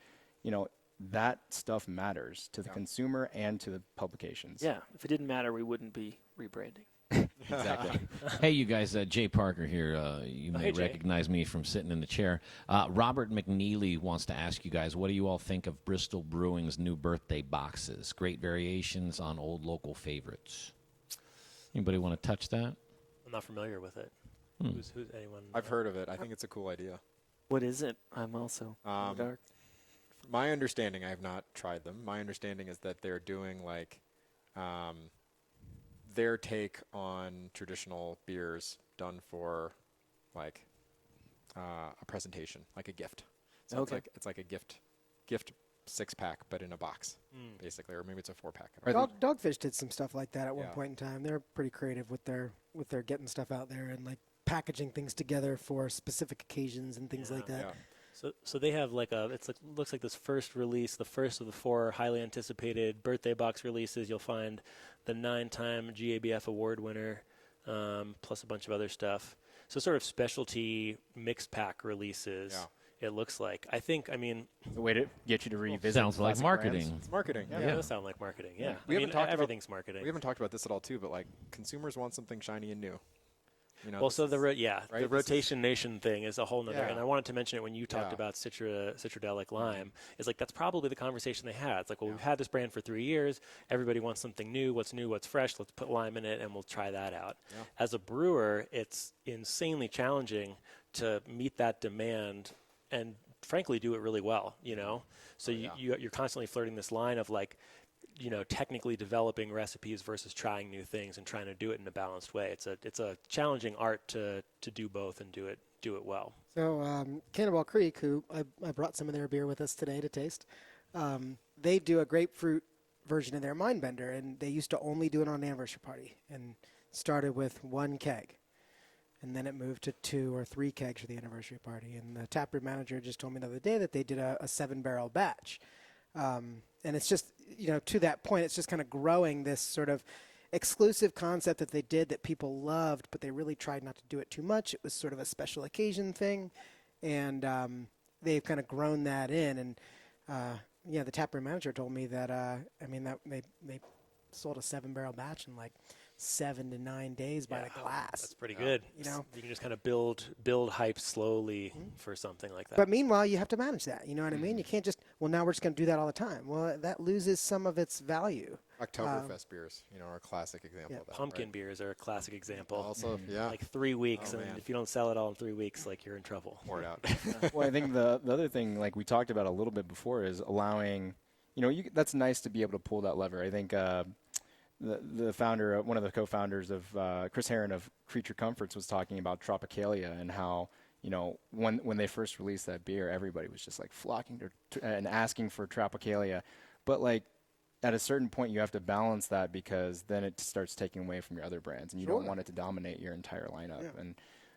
That stuff matters to the consumer and to the publications. Yeah, if it didn't matter, we wouldn't be rebranding. Exactly. Hey, you guys, Jay Parker here. You may Hey, Jay. recognize me from sitting in the chair. Robert McNeely wants to ask you guys, what do you all think of Bristol Brewing's new birthday boxes? Great variations on old local favorites. Anybody want to touch that? I'm not familiar with it. Who's anyone? I've heard of it. I think it's a cool idea. What is it? I'm also in the dark. My understanding, I have not tried them. My understanding is that they're doing their take on traditional beers done for a presentation, like a gift. So Okay. it's like a gift 6-pack, but in a box, basically, or maybe it's a 4-pack. Dogfish did some stuff like that at one Yeah. point in time. They're pretty creative with their getting stuff out there and like packaging things together for specific occasions and things like that. Yeah. So they have looks like this first release, the first of the 4 highly anticipated birthday box releases. You'll find the 9-time GABF award winner, plus a bunch of other stuff. So sort of specialty mixed pack releases. Yeah. It looks like. I mean, The way to get you to revisit. Sounds like classic marketing. brands. It's marketing. it does sound like marketing. Yeah. We haven't talked about- everything's marketing. We haven't talked about this at all, too, but consumers want something shiny and new. Well, so the right? the This rotation nation thing is a whole nother, Yeah. and I wanted to mention it when you talked Yeah. about Citradelic Lime. It's like that's probably the conversation they had. It's like, well, we've had this brand for 3 years. Everybody wants something new. What's new? What's fresh? Let's put lime in it, and we'll try that out. Yeah. As a brewer, it's insanely challenging to meet that demand and, frankly, do it really well. So you're constantly flirting this line of technically developing recipes versus trying new things and trying to do it in a balanced way. It's a challenging art to do both and do it well. So Cannonball Creek, who I brought some of their beer with us today to taste, they do a grapefruit version of their Mindbender, and they used to only do it on an anniversary party, and started with 1 keg. And then it moved to 2 or 3 kegs for the anniversary party. And the taproom manager just told me the other day that they did a 7-barrel batch. And it's just, to that point, it's just kind of growing this sort of exclusive concept that they did that people loved, but they really tried not to do it too much. It was sort of a special occasion thing. And they've kind of grown that in. And, the taproom manager told me that, that they sold a 7-barrel batch in 7 to 9 days by the glass. That's pretty good. You can just kind of build hype slowly for something like that. But meanwhile, you have to manage that. You know what I mean? You can't just, now we're just going to do that all the time. Well, that loses some of its value. Oktoberfest beers, are a classic example of that. Pumpkin beers are a classic example. Also, yeah. 3 weeks, Oh, and man. if you don't sell it all in 3 weeks, you're in trouble. Pour it out. Well, I think the other thing, we talked about a little bit before, is allowing, that's nice to be able to pull that lever. I think the founder, one of the co-founders of Chris Heron of Creature Comforts, was talking about Tropicalia and how, when they first released that beer, everybody was just flocking to and asking for Tropicalia. But at a certain point, you have to balance that, because then it starts taking away from your other brands, and you don't want it to dominate your entire lineup. Yeah.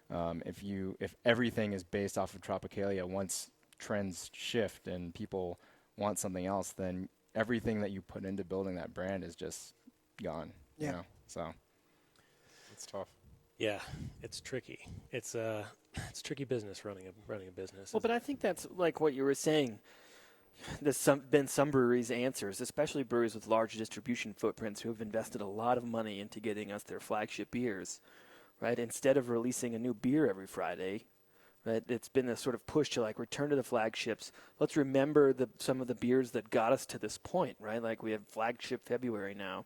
And if everything is based off of Tropicalia, once trends shift and people want something else, then everything that you put into building that brand is just gone. Yeah. So It's tough. Yeah, it's tricky. It's tricky business running a business. Well, but I think that's what you were saying. There's been some breweries' answers, especially breweries with large distribution footprints who have invested a lot of money into getting us their flagship beers, right? Instead of releasing a new beer every Friday, right? It's been a sort of push to return to the flagships. Let's remember some of the beers that got us to this point, right? We have flagship February now.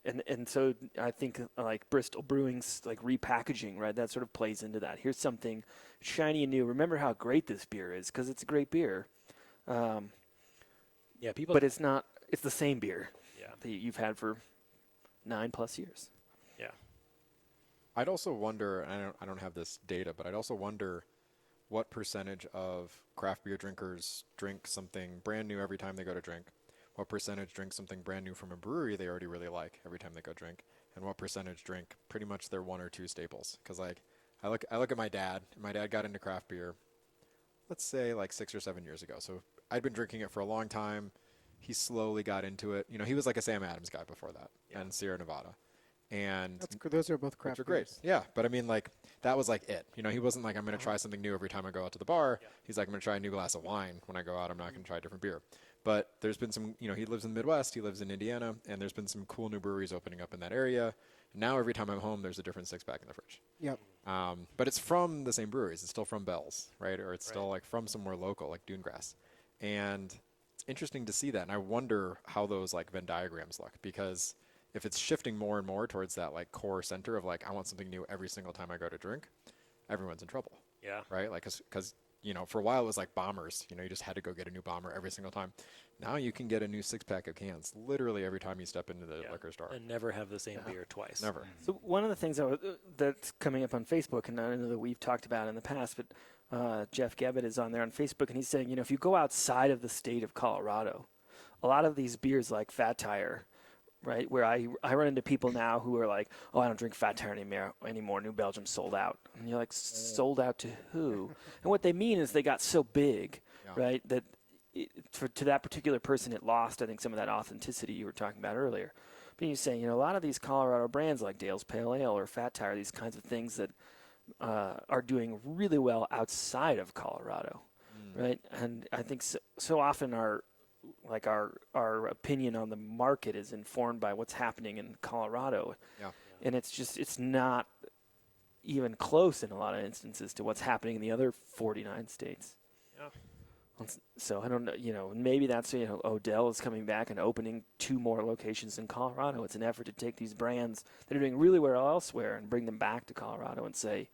And so I think Bristol Brewing's repackaging, right? That sort of plays into that. Here's something shiny and new. Remember how great this beer is, because it's a great beer. people. But it's not. It's the same beer. Yeah. That you've had for 9+ years. Yeah. I'd also wonder, and I don't have this data, but I'd also wonder what percentage of craft beer drinkers drink something brand new every time they go to drink. What percentage drink something brand new from a brewery they already really like every time they go drink, and what percentage drink pretty much their 1 or 2 staples. Because I look at my dad. My dad got into craft beer, let's say 6 or 7 years ago. So I'd been drinking it for a long time. he slowly got into it. You know, he was like a Sam Adams guy before that, and Sierra Nevada. And Those are both craft which are great. beers. Yeah, but I mean, like, that was like it. You know, he wasn't like, I'm going to try something new every time I go out to the bar. He's like, I'm going to try a new glass of wine when I go out. I'm not going to try a different beer. But there's been some, you know, he lives in the Midwest. He lives in Indiana. And there's been some cool new breweries opening up in that area. And now every time I'm home, there's a different six-pack in the fridge. Yep. But it's from the same breweries. It's still from Bell's, right? Or it's still like from somewhere local, like Dunegrass. And it's interesting to see that. And I wonder how those like Venn diagrams look, because if it's shifting more and more towards that like core center of like, I want something new every single time I go to drink, everyone's in trouble. Yeah. Right? Like, because, you know, for a while it was like bombers. You know, you just had to go get a new bomber every single time. Now you can get a new six-pack of cans literally every time you step into the liquor store. And never have the same beer twice. Never. So one of the things that's coming up on Facebook, and I know that we've talked about in the past, but Jeff Gebbett is on there on Facebook, and he's saying, you know, if you go outside of the state of Colorado, a lot of these beers like Fat Tire, right, where I run into people now who are like, oh, I don't drink Fat Tire anymore. New Belgium sold out. And you're like, sold out to who? And what they mean is they got so big, right, that to that particular person it lost, I think, some of that authenticity you were talking about earlier. But you're saying, you know, a lot of these Colorado brands like Dale's Pale Ale or Fat Tire, these kinds of things that are doing really well outside of Colorado, right? And I think so often our opinion on the market is informed by what's happening in Colorado. Yeah. And it's not even close in a lot of instances to what's happening in the other 49 states. Yeah. So I don't know, you know, maybe that's, you know, Odell is coming back and opening 2 more locations in Colorado. It's an effort to take these brands that are doing really well elsewhere and bring them back to Colorado and say,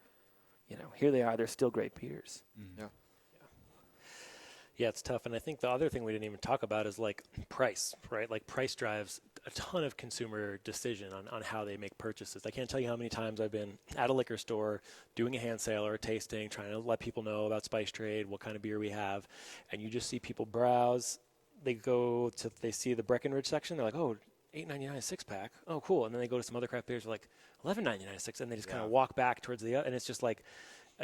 you know, here they are, they're still great beers. Yeah. Yeah, it's tough. And I think the other thing we didn't even talk about is like price, right? Like price drives a ton of consumer decision on how they make purchases. I can't tell you how many times I've been at a liquor store doing a hand sale or a tasting, trying to let people know about Spice Trade, what kind of beer we have. And you just see people browse. They see the Breckenridge section. They're like, oh, $8.99 6-pack. Oh, cool. And then they go to some other craft beers. They're like, $11.99 6, and they just kind of walk back towards the other. And it's just like,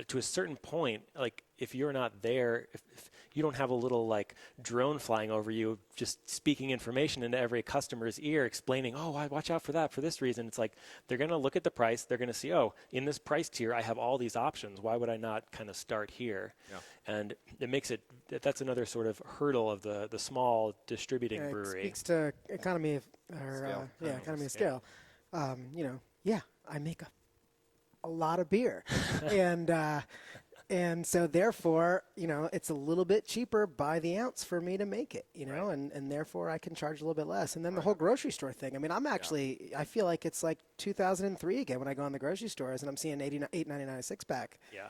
to a certain point, like if you're not there, if you don't have a little like drone flying over you, just speaking information into every customer's ear, explaining, oh, watch out for that for this reason. It's like they're going to look at the price. They're going to see, oh, in this price tier, I have all these options. Why would I not kind of start here? Yeah. And it makes that's another sort of hurdle of the small distributing brewery. It speaks to economy of scale. You know, I make a lot of beer, and so therefore, you know, it's a little bit cheaper by the ounce for me to make it, you know, and therefore I can charge a little bit less. And then the whole grocery store thing. I mean, I feel like it's like 2003 again when I go in the grocery stores and I'm seeing $8.99 a 6-pack. Yeah.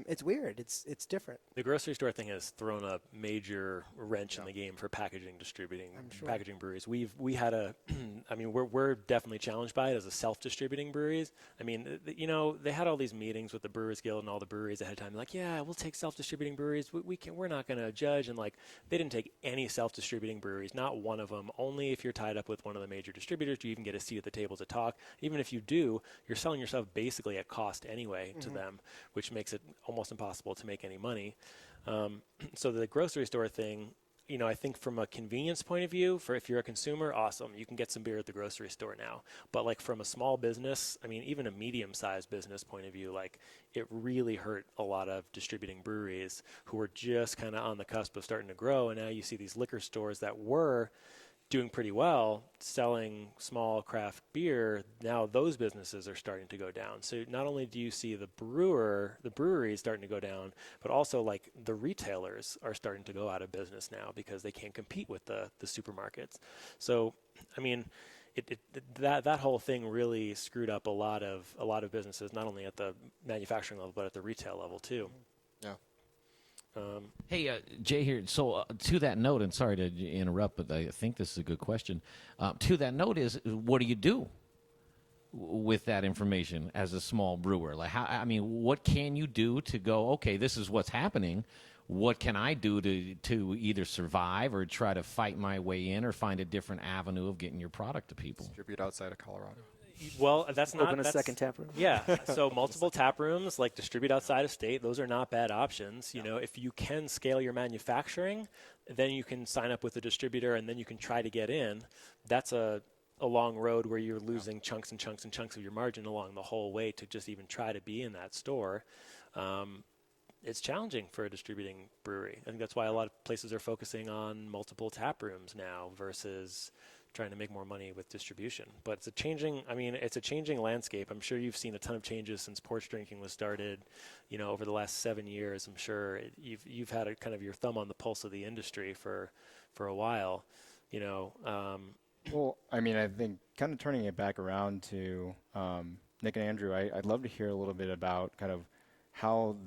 It's weird. It's different. The grocery store thing has thrown a major wrench in the game for packaging, distributing, packaging breweries. We had I mean, we're definitely challenged by it as a self-distributing breweries. I mean, you know, they had all these meetings with the Brewers Guild and all the breweries ahead of time. Like, yeah, we'll take self-distributing breweries. We're not going to judge. And like, they didn't take any self-distributing breweries, not one of them. Only if you're tied up with one of the major distributors do you even get a seat at the table to talk. Even if you do, you're selling yourself basically at cost anyway to them, which makes it almost impossible to make any money. So the grocery store thing, you know, I think from a convenience point of view, for if you're a consumer, awesome, you can get some beer at the grocery store now. But like from a small business, I mean, even a medium-sized business point of view, like it really hurt a lot of distributing breweries who were just kind of on the cusp of starting to grow. And now you see these liquor stores that were doing pretty well, selling small craft beer. Now those businesses are starting to go down. So not only do you see the breweries starting to go down, but also like the retailers are starting to go out of business now because they can't compete with the supermarkets. So, I mean, that whole thing really screwed up a lot of businesses, not only at the manufacturing level, but at the retail level too. Yeah. Hey, Jay here. So to that note, and sorry to interrupt, but I think this is a good question. To that note is, what do you do with that information as a small brewer? Like, what can you do to go, okay, this is what's happening. What can I do to either survive or try to fight my way in or find a different avenue of getting your product to people? Distribute outside of Colorado. Well, that's not Open a that's, second tap room. Yeah, so multiple tap rooms, like distribute outside of state. Those are not bad options. You know, if you can scale your manufacturing, then you can sign up with a distributor, and then you can try to get in. That's a long road where you're losing chunks and chunks and chunks of your margin along the whole way to just even try to be in that store. It's challenging for a distributing brewery. I think that's why a lot of places are focusing on multiple tap rooms now versus trying to make more money with distribution. But it's a changing landscape. I'm sure you've seen a ton of changes since porch drinking was started, you know, over the last 7 years. I'm sure you've had a kind of your thumb on the pulse of the industry for a while, you know. Well, I mean, I think kind of turning it back around to Nick and Andrew, I'd love to hear a little bit about kind of how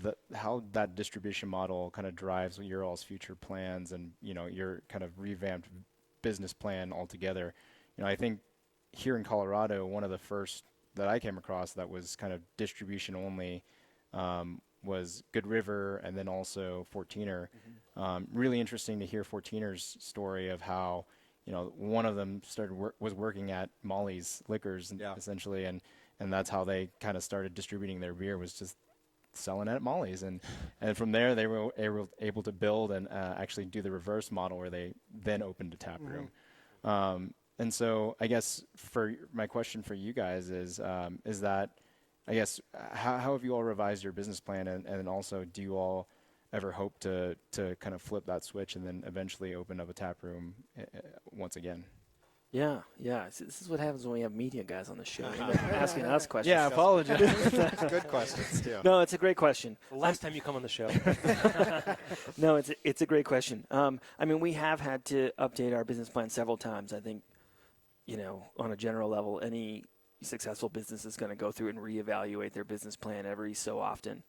that distribution model kind of drives your all's future plans and, you know, your kind of revamped business plan altogether. You know, I think here in Colorado, one of the first that I came across that was kind of distribution only was Good River, and then also 14er. Really interesting to hear 14er's story of how, you know, one of them was working at Molly's Liquors essentially, and that's how they kind of started distributing their beer, was just selling at Molly's, and from there they were able to build and actually do the reverse model where they then opened a tap room. And so I guess for my question for you guys is that, I guess, how have you all revised your business plan, and also do you all ever hope to kind of flip that switch and then eventually open up a tap room once again? Yeah. This is what happens when we have media guys on the show. Asking us questions. Yeah, apologize. Good questions, too. No, it's a great question. The last time you come on the show. No, it's a great question. I mean, we have had to update our business plan several times. I think, you know, on a general level, any successful business is going to go through and reevaluate their business plan every so often.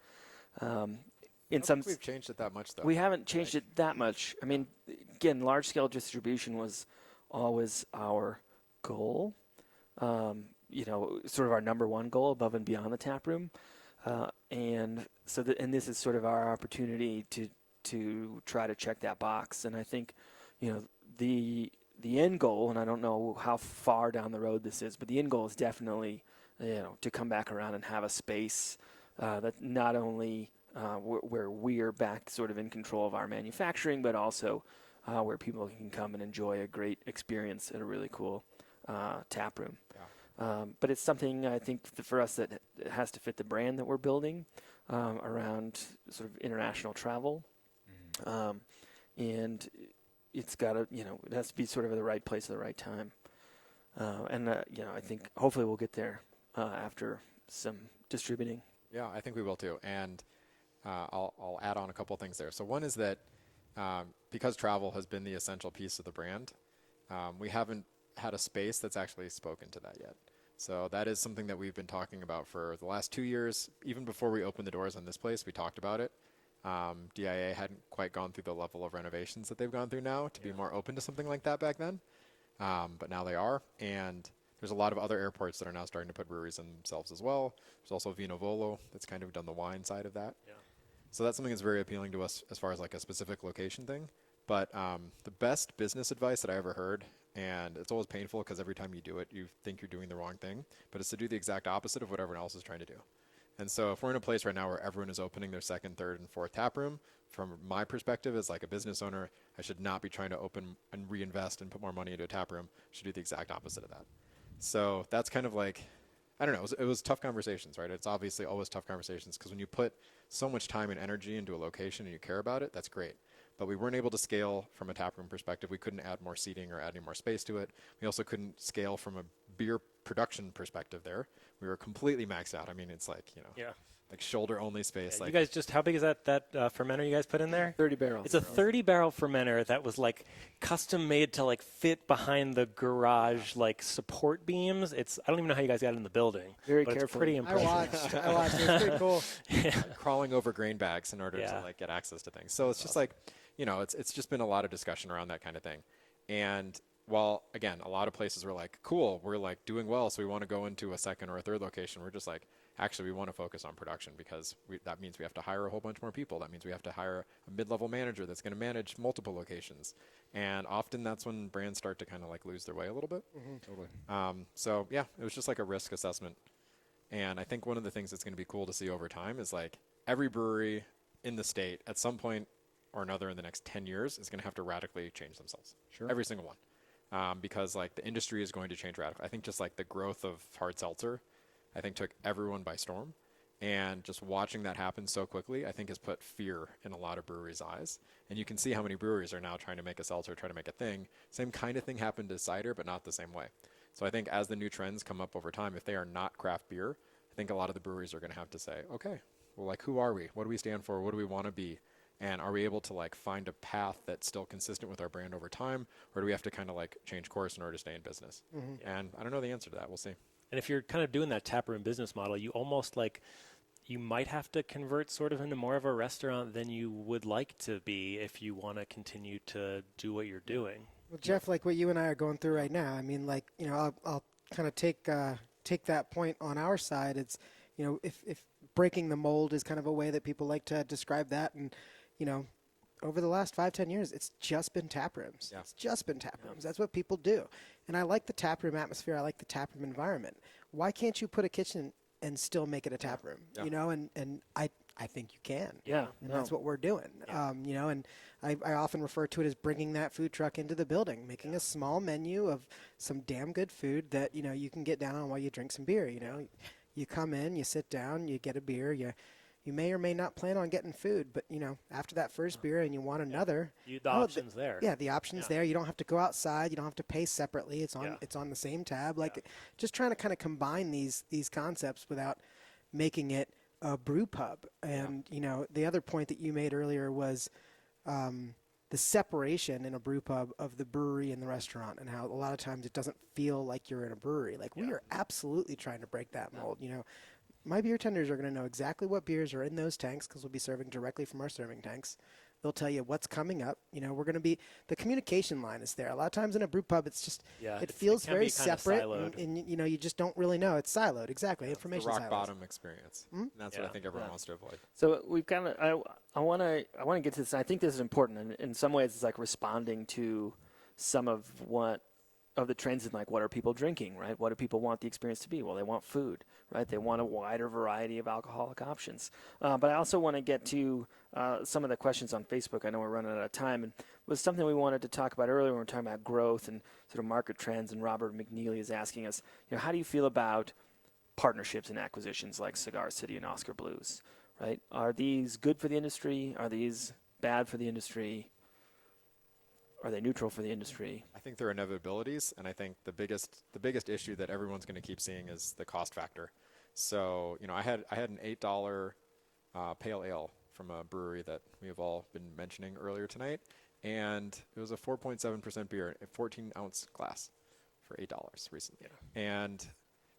I don't think we've changed it that much, though. We haven't changed it that much. I mean, again, large-scale distribution was always our goal, you know, sort of our number one goal above and beyond the tap room. And this is sort of our opportunity to try to check that box. And I think, you know, the end goal, and I don't know how far down the road this is, but the end goal is definitely, you know, to come back around and have a space that not only where we're back sort of in control of our manufacturing, but also where people can come and enjoy a great experience at a really cool tap room. Yeah. But it's something, I think, for us that has to fit the brand that we're building around sort of international travel. And it's got to, you know, it has to be sort of at the right place at the right time. You know, I think hopefully we'll get there after some distributing. Yeah, I think we will too. And I'll add on a couple things there. So one is that because travel has been the essential piece of the brand, we haven't had a space that's actually spoken to that yet. So that is something that we've been talking about for the last 2 years. Even before we opened the doors on this place, we talked about it. DIA hadn't quite gone through the level of renovations that they've gone through now to be more open to something like that back then. But now they are. And there's a lot of other airports that are now starting to put breweries in themselves as well. There's also Vino Volo that's kind of done the wine side of that. Yeah. So that's something that's very appealing to us as far as like a specific location thing. But the best business advice that I ever heard, and it's always painful because every time you do it, you think you're doing the wrong thing, but it's to do the exact opposite of what everyone else is trying to do. And so if we're in a place right now where everyone is opening their second, third, and fourth tap room, from my perspective as like a business owner, I should not be trying to open and reinvest and put more money into a tap room. I should do the exact opposite of that. So that's kind of like, I don't know, it was tough conversations, right? It's obviously always tough conversations because when you put so much time and energy into a location and you care about it, that's great. But we weren't able to scale from a taproom perspective. We couldn't add more seating or add any more space to it. We also couldn't scale from a beer production perspective there. We were completely maxed out. I mean, it's like, you know, like shoulder only space. Yeah, like you guys just, how big is that fermenter you guys put in there? 30 barrels. It's a 30 barrel fermenter that was like custom made to like fit behind the garage, like support beams. I don't even know how you guys got it in the building. Very but carefully. It's pretty impressive. I watched. It was pretty cool. crawling over grain bags in order to like get access to things. So it's just like, you know, it's just been a lot of discussion around that kind of thing. And while, again, a lot of places were like, cool, we're like doing well, so we want to go into a second or a third location. We're just like, actually we want to focus on production because that means we have to hire a whole bunch more people. That means we have to hire a mid-level manager that's going to manage multiple locations. And often that's when brands start to kind of like lose their way a little bit. Totally. So yeah, it was just like a risk assessment. And I think one of the things that's going to be cool to see over time is like every brewery in the state at some point or another in the next 10 years is going to have to radically change themselves. Sure. Every single one. Because like the industry is going to change radically. I think just like the growth of hard seltzer, I think took everyone by storm. And just watching that happen so quickly, I think has put fear in a lot of breweries' eyes. And you can see how many breweries are now trying to make a seltzer, trying to make a thing. Same kind of thing happened to cider, but not the same way. So I think as the new trends come up over time, if they are not craft beer, I think a lot of the breweries are going to have to say, okay, well, like, who are we? What do we stand for? What do we want to be? And are we able to like find a path that's still consistent with our brand over time? Or do we have to kind of like change course in order to stay in business? And I don't know the answer to that. We'll see. And if you're kind of doing that taproom business model, you almost like, you might have to convert sort of into more of a restaurant than you would like to be if you want to continue to do what you're doing. Well, Jeff, like what you and I are going through right now, I mean, like, you know, I'll kind of take that point on our side. It's, you know, if breaking the mold is kind of a way that people like to describe that. And, you know, over the last 5-10 years, it's just been tap rooms. Yeah. It's just been tap rooms. That's what people do. And I like the tap room atmosphere. I like the tap room environment. Why can't you put a kitchen and still make it a tap room? Yeah. You know, and I think you can. Yeah. And that's what we're doing. You know, and I often refer to it as bringing that food truck into the building, making a small menu of some damn good food that, you know, you can get down on while you drink some beer. You know, you come in, you sit down, you get a beer, you may or may not plan on getting food, but, you know, after that first beer and you want another. The option's there. Yeah, the option's there. You don't have to go outside. You don't have to pay separately. It's on the same tab. Like, just trying to kind of combine these concepts without making it a brew pub. And, you know, the other point that you made earlier was the separation in a brew pub of the brewery and the restaurant, and how a lot of times it doesn't feel like you're in a brewery. Like, we are absolutely trying to break that mold, you know. My beer tenders are going to know exactly what beers are in those tanks because we'll be serving directly from our serving tanks. They'll tell you what's coming up. You know, we're going to be, the communication line is there. A lot of times in a brew pub, it's just, it feels can very be kinda separate. siloed. And, you know, you just don't really know. It's siloed. Exactly. Information The rock silos. bottom experience. And that's what I think everyone wants to avoid. So we've kind of, I want to get to this. I think this is important. And in some ways, it's like responding to some of the trends in like, what are people drinking, right? What do people want the experience to be? Well, they want food, right? They want a wider variety of alcoholic options. But I also want to get to some of the questions on Facebook. I know we're running out of time, and it was something we wanted to talk about earlier when we were talking about growth and sort of market trends. And Robert McNeely is asking us, you know, how do you feel about partnerships and acquisitions like Cigar City and Oscar Blues, right? Are these good for the industry? Are these bad for the industry? Are they neutral for the industry? I think there are inevitabilities, and I think the biggest issue that everyone's going to keep seeing is the cost factor. So, you know, I had an $8 pale ale from a brewery that we have all been mentioning earlier tonight, and it was a 4.7% beer, a 14-ounce glass for $8 recently. Yeah. And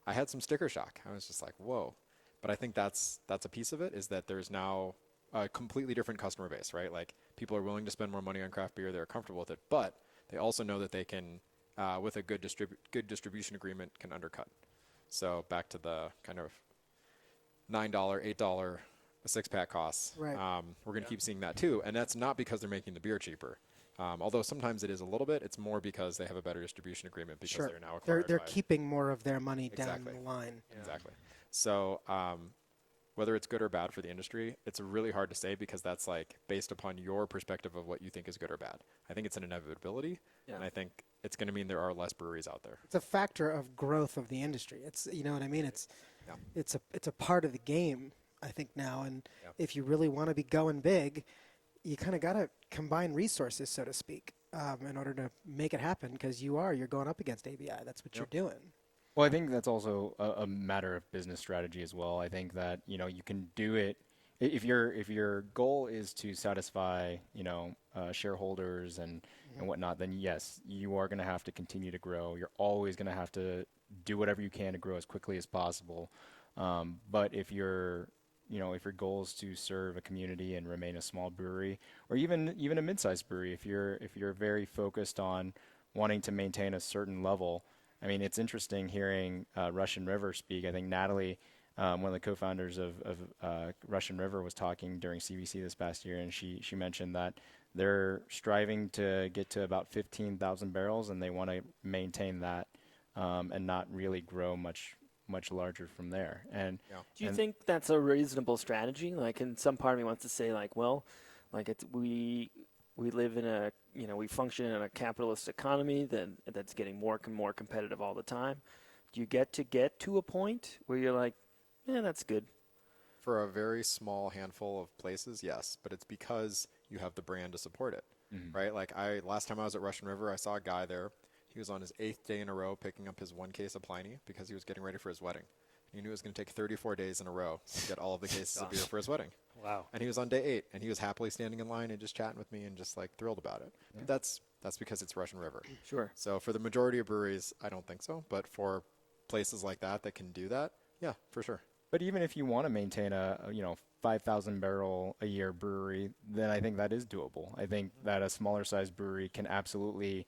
I had some sticker shock. I was just like, whoa. But I think that's a piece of it, is that there's now a completely different customer base, right? Like, people are willing to spend more money on craft beer. They're comfortable with it, but they also know that they can, with a good distribution agreement, can undercut. So back to the kind of $9, $8 a six-pack costs. Right. We're going to keep seeing that too, and that's not because they're making the beer cheaper. Although sometimes it is a little bit, it's more because they have a better distribution agreement because they're now acquired. They're keeping more of their money down Exactly. the line. Yeah. Exactly. So whether it's good or bad for the industry, it's really hard to say because that's like based upon your perspective of what you think is good or bad. I think it's an inevitability, and I think it's going to mean there are less breweries out there. It's a factor of growth of the industry. It's, you know what I mean? It's a part of the game, I think, now. And if you really want to be going big, you kind of got to combine resources, so to speak, in order to make it happen, because you're going up against ABI. That's what you're doing. Well, I think that's also a matter of business strategy as well. I think that, you know, you can do it if your goal is to satisfy, you know, shareholders and whatnot, then yes, you are going to have to continue to grow. You're always going to have to do whatever you can to grow as quickly as possible. But if your goal is to serve a community and remain a small brewery, or even a mid-sized brewery, if you're very focused on wanting to maintain a certain level. I mean, it's interesting hearing Russian River speak. I think Natalie one of the co-founders of Russian River was talking during CBC this past year, and she mentioned that they're striving to get to about 15,000 barrels, and they want to maintain that and not really grow much larger from there. And do you think that's a reasonable strategy? Like, and some part of me wants to say, like, well, like we live in a, we function in a capitalist economy that's getting more and more competitive all the time. Do you get to a point where you're like, yeah, that's good? For a very small handful of places, yes, but it's because you have the brand to support it, right? Like last time I was at Russian River, I saw a guy there. He was on his 8th day in a row picking up his 1 case of Pliny because he was getting ready for his wedding. He knew it was going to take 34 days in a row to get all of the cases of beer for his wedding. Wow. And he was on day 8, and he was happily standing in line and just chatting with me and just like thrilled about it. Yeah. But that's because it's Russian River. Sure. So for the majority of breweries, I don't think so. But for places like that can do that, yeah, for sure. But even if you want to maintain a 5,000 barrel a year brewery, then I think that is doable. I think that a smaller size brewery can absolutely,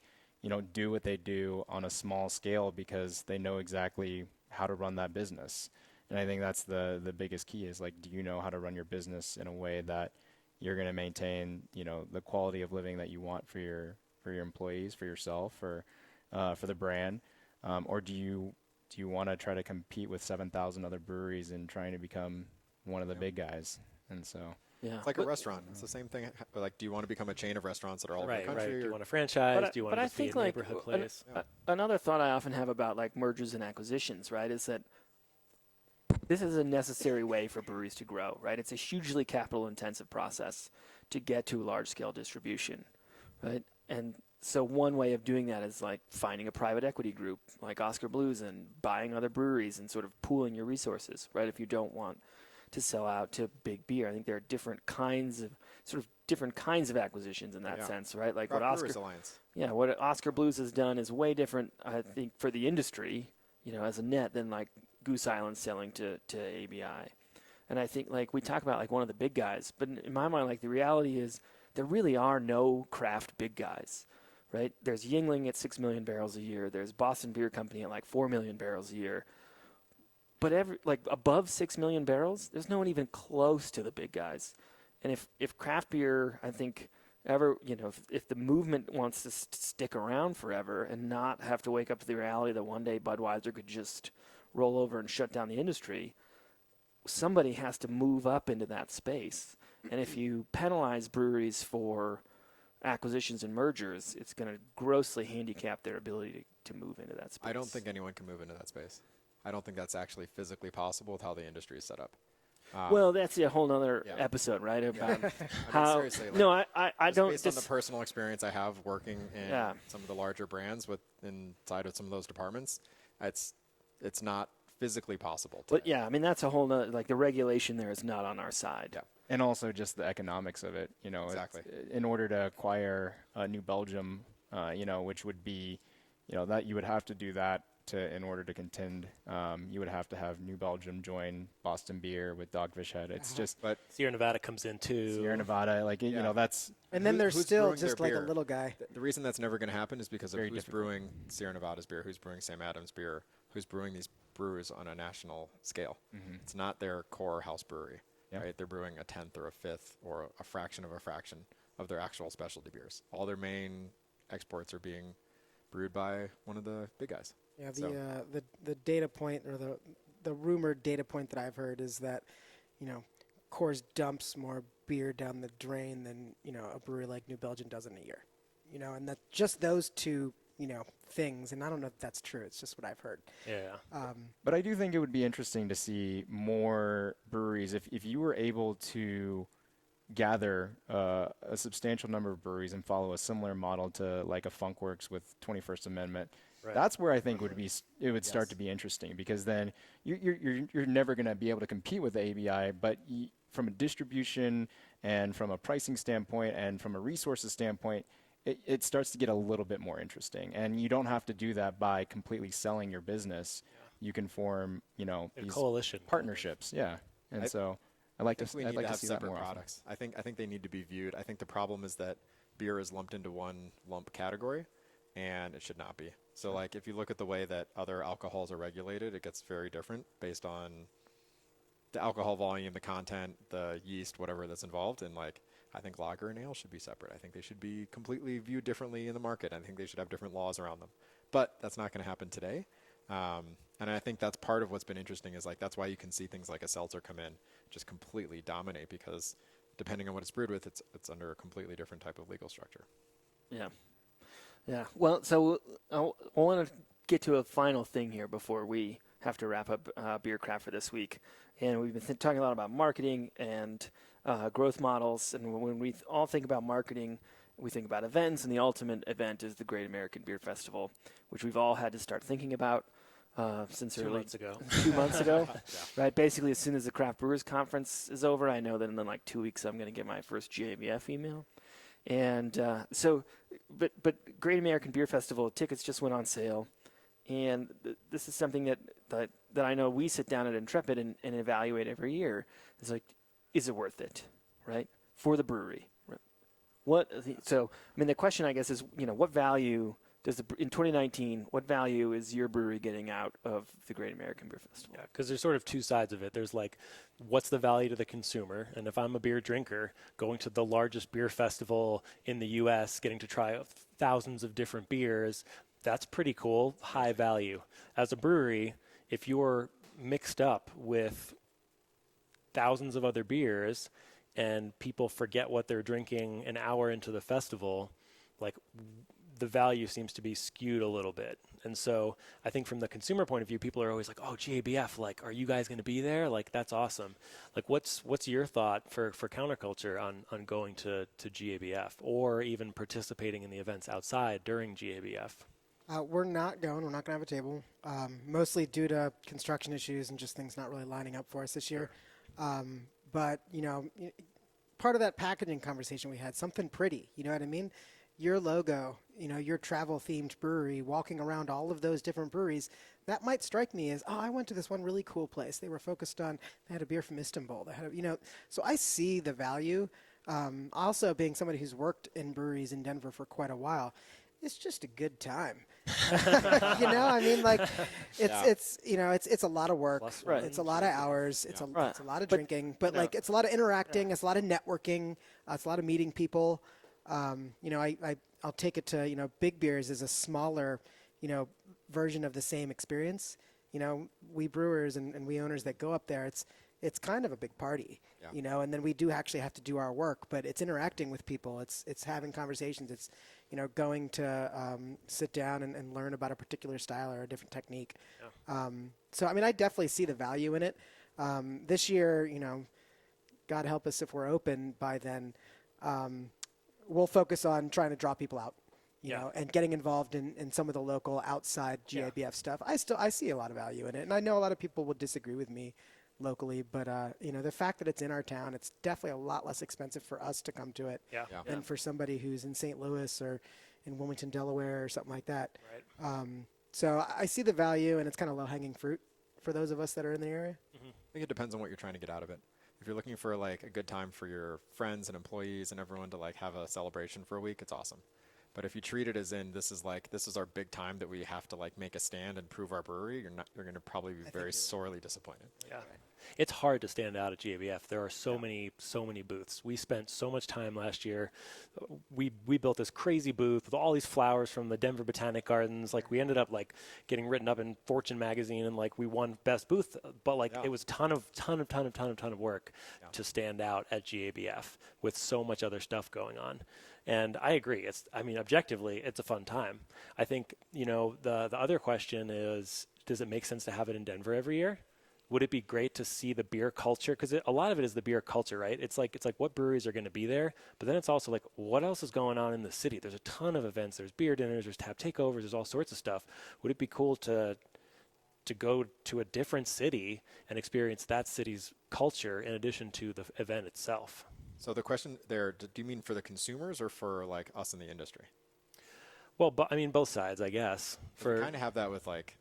do what they do on a small scale because they know exactly how to run that business. And I think that's the biggest key is like, do you know how to run your business in a way that you're going to maintain, the quality of living that you want for your employees, for yourself, for the brand, or do you want to try to compete with 7,000 other breweries and trying to become one of the big guys? And so, yeah, it's like a restaurant. It's the same thing. Like, do you want to become a chain of restaurants that are all over the country? Right. Do you want a franchise? Do you want to I just be think a like neighborhood place? Another thought I often have about like mergers and acquisitions, right, is that this is a necessary way for breweries to grow, right? It's a hugely capital-intensive process to get to large-scale distribution, right? And so one way of doing that is like finding a private equity group like Oscar Blues and buying other breweries and sort of pooling your resources, right? If you don't want to sell out to big beer, I think there are different kinds of acquisitions in that sense, right? Like what Oscar Blues has done is way different, I think, for the industry, as a net than like Goose Island selling to ABI. And I think like we talk about like one of the big guys, but in my mind, like the reality is there really are no craft big guys, right? There's Yuengling at 6 million barrels a year. There's Boston Beer Company at like 4 million barrels a year. But above 6 million barrels, there's no one even close to the big guys. And if craft beer, I think, ever, if the movement wants to stick around forever and not have to wake up to the reality that one day Budweiser could just roll over and shut down the industry, somebody has to move up into that space. And if you penalize breweries for acquisitions and mergers, it's going to grossly handicap their ability to move into that space. I don't think anyone can move into that space. I don't think that's actually physically possible with how the industry is set up. Well, that's a whole other episode, right? About how. Seriously, I don't. Based on the personal experience I have working in some of the larger brands inside of some of those departments, it's not physically possible. But that's a whole other, like the regulation there is not on our side. Yeah. and also just the economics of it. Exactly. In order to acquire New Belgium, which would be, that you would have to do that. In order to contend, you would have to have New Belgium join Boston Beer with Dogfish Head. It's just, but Sierra Nevada comes in too. Sierra Nevada, that's. And then there's still just like a little guy. The reason that's never going to happen is because of who's brewing Sierra Nevada's beer, who's brewing Sam Adams beer, who's brewing these brewers on a national scale. Mm-hmm. It's not their core house brewery, right? They're brewing a 10th or a fifth or a fraction of their actual specialty beers. All their main exports are being brewed by one of the big guys. Yeah, the data point or the rumored data point that I've heard is that, Coors dumps more beer down the drain than, a brewery like New Belgium does in a year. And that just those two, things, and I don't know if that's true. It's just what I've heard. Yeah. But I do think it would be interesting to see more breweries if you were able to gather a substantial number of breweries and follow a similar model to like a Funkworks with 21st Amendment. Right. That's where I think it would start to be interesting, because then you're never going to be able to compete with the ABI, but from a distribution and from a pricing standpoint and from a resources standpoint, it starts to get a little bit more interesting. And you don't have to do that by completely selling your business. Yeah. You can form these coalition partnerships. Yeah, and so I'd like to see separate that more products. Often. I think they need to be viewed. I think the problem is that beer is lumped into one lump category, and it should not be. So, like, if you look at the way that other alcohols are regulated, it gets very different based on the alcohol volume, the content, the yeast, whatever that's involved. And like, I think lager and ale should be separate. I think they should be completely viewed differently in the market. I think they should have different laws around them. But that's not going to happen today. And I think that's part of what's been interesting is like, that's why you can see things like a seltzer come in, just completely dominate, because depending on what it's brewed with, it's under a completely different type of legal structure. Yeah. Yeah. Well, so I want to get to a final thing here before we have to wrap up Beer Craft for this week. And we've been talking a lot about marketing and growth models. And when we all think about marketing, we think about events, and the ultimate event is the Great American Beer Festival, which we've all had to start thinking about since 2 months ago. 2 months ago, right? Basically, as soon as the Craft Brewers Conference is over, I know that in like 2 weeks I'm going to get my first GABF email. And but Great American Beer Festival tickets just went on sale, and this is something that I know we sit down at Intrepid and evaluate every year. It's like, is it worth it, right, for the brewery? So I mean, the question I guess is, what value does in 2019, what value is your brewery getting out of the Great American Beer Festival? Yeah, because there's sort of two sides of it. There's like, what's the value to the consumer? And if I'm a beer drinker, going to the largest beer festival in the U.S., getting to try thousands of different beers, that's pretty cool, high value. As a brewery, if you're mixed up with thousands of other beers and people forget what they're drinking an hour into the festival, like, the value seems to be skewed a little bit. And so I think from the consumer point of view, people are always like, oh, GABF, like, are you guys going to be there? Like, that's awesome. Like, what's your thought for counterculture on going to GABF or even participating in the events outside during GABF? We're not going. We're not going to have a table, mostly due to construction issues and just things not really lining up for us this year. But, part of that packaging conversation we had, something pretty, you know what I mean? Your logo, your travel-themed brewery, walking around all of those different breweries, that might strike me as, I went to this one really cool place. They were focused on, they had a beer from Istanbul. They had so I see the value. Also, being somebody who's worked in breweries in Denver for quite a while, it's just a good time. I mean, like, it's a lot of work. Right. It's a lot of hours. It's a lot of drinking, but like, it's a lot of interacting. It's a lot of networking. It's a lot of meeting people. I'll take it to, Big Beers is a smaller, version of the same experience. We brewers and we owners that go up there, it's kind of a big party, and then we do actually have to do our work, but it's interacting with people. It's having conversations. It's, going to sit down and learn about a particular style or a different technique. Yeah. So, I mean, I definitely see the value in it. This year, God help us if we're open by then, we'll focus on trying to draw people out, you know, and getting involved in some of the local outside GABF stuff. I see a lot of value in it, and I know a lot of people would disagree with me locally, but the fact that it's in our town, it's definitely a lot less expensive for us to come to it than for somebody who's in St. Louis or in Wilmington, Delaware, or something like that. Right. So I see the value, and it's kind of low-hanging fruit for those of us that are in the area. Mm-hmm. I think it depends on what you're trying to get out of it. If you're looking for like a good time for your friends and employees and everyone to like have a celebration for a week, it's awesome. But if you treat it as in this is our big time that we have to like make a stand and prove our brewery, you're going to probably be very sorely disappointed. Yeah. Right. It's hard to stand out at GABF. There are so many booths. We spent so much time last year. We built this crazy booth with all these flowers from the Denver Botanic Gardens. Like, we ended up like getting written up in Fortune magazine, and like we won best booth. But like it was a ton of work to stand out at GABF with so much other stuff going on. And I agree. Objectively, it's a fun time. I think, the other question is, does it make sense to have it in Denver every year? Would it be great to see the beer culture? Because a lot of it is the beer culture, right? It's like what breweries are going to be there, but then it's also like what else is going on in the city? There's a ton of events. There's beer dinners. There's tap takeovers. There's all sorts of stuff. Would it be cool to go to a different city and experience that city's culture in addition to the event itself? So the question there, do you mean for the consumers or for like us in the industry? Well, both sides, I guess. We kind of have that with like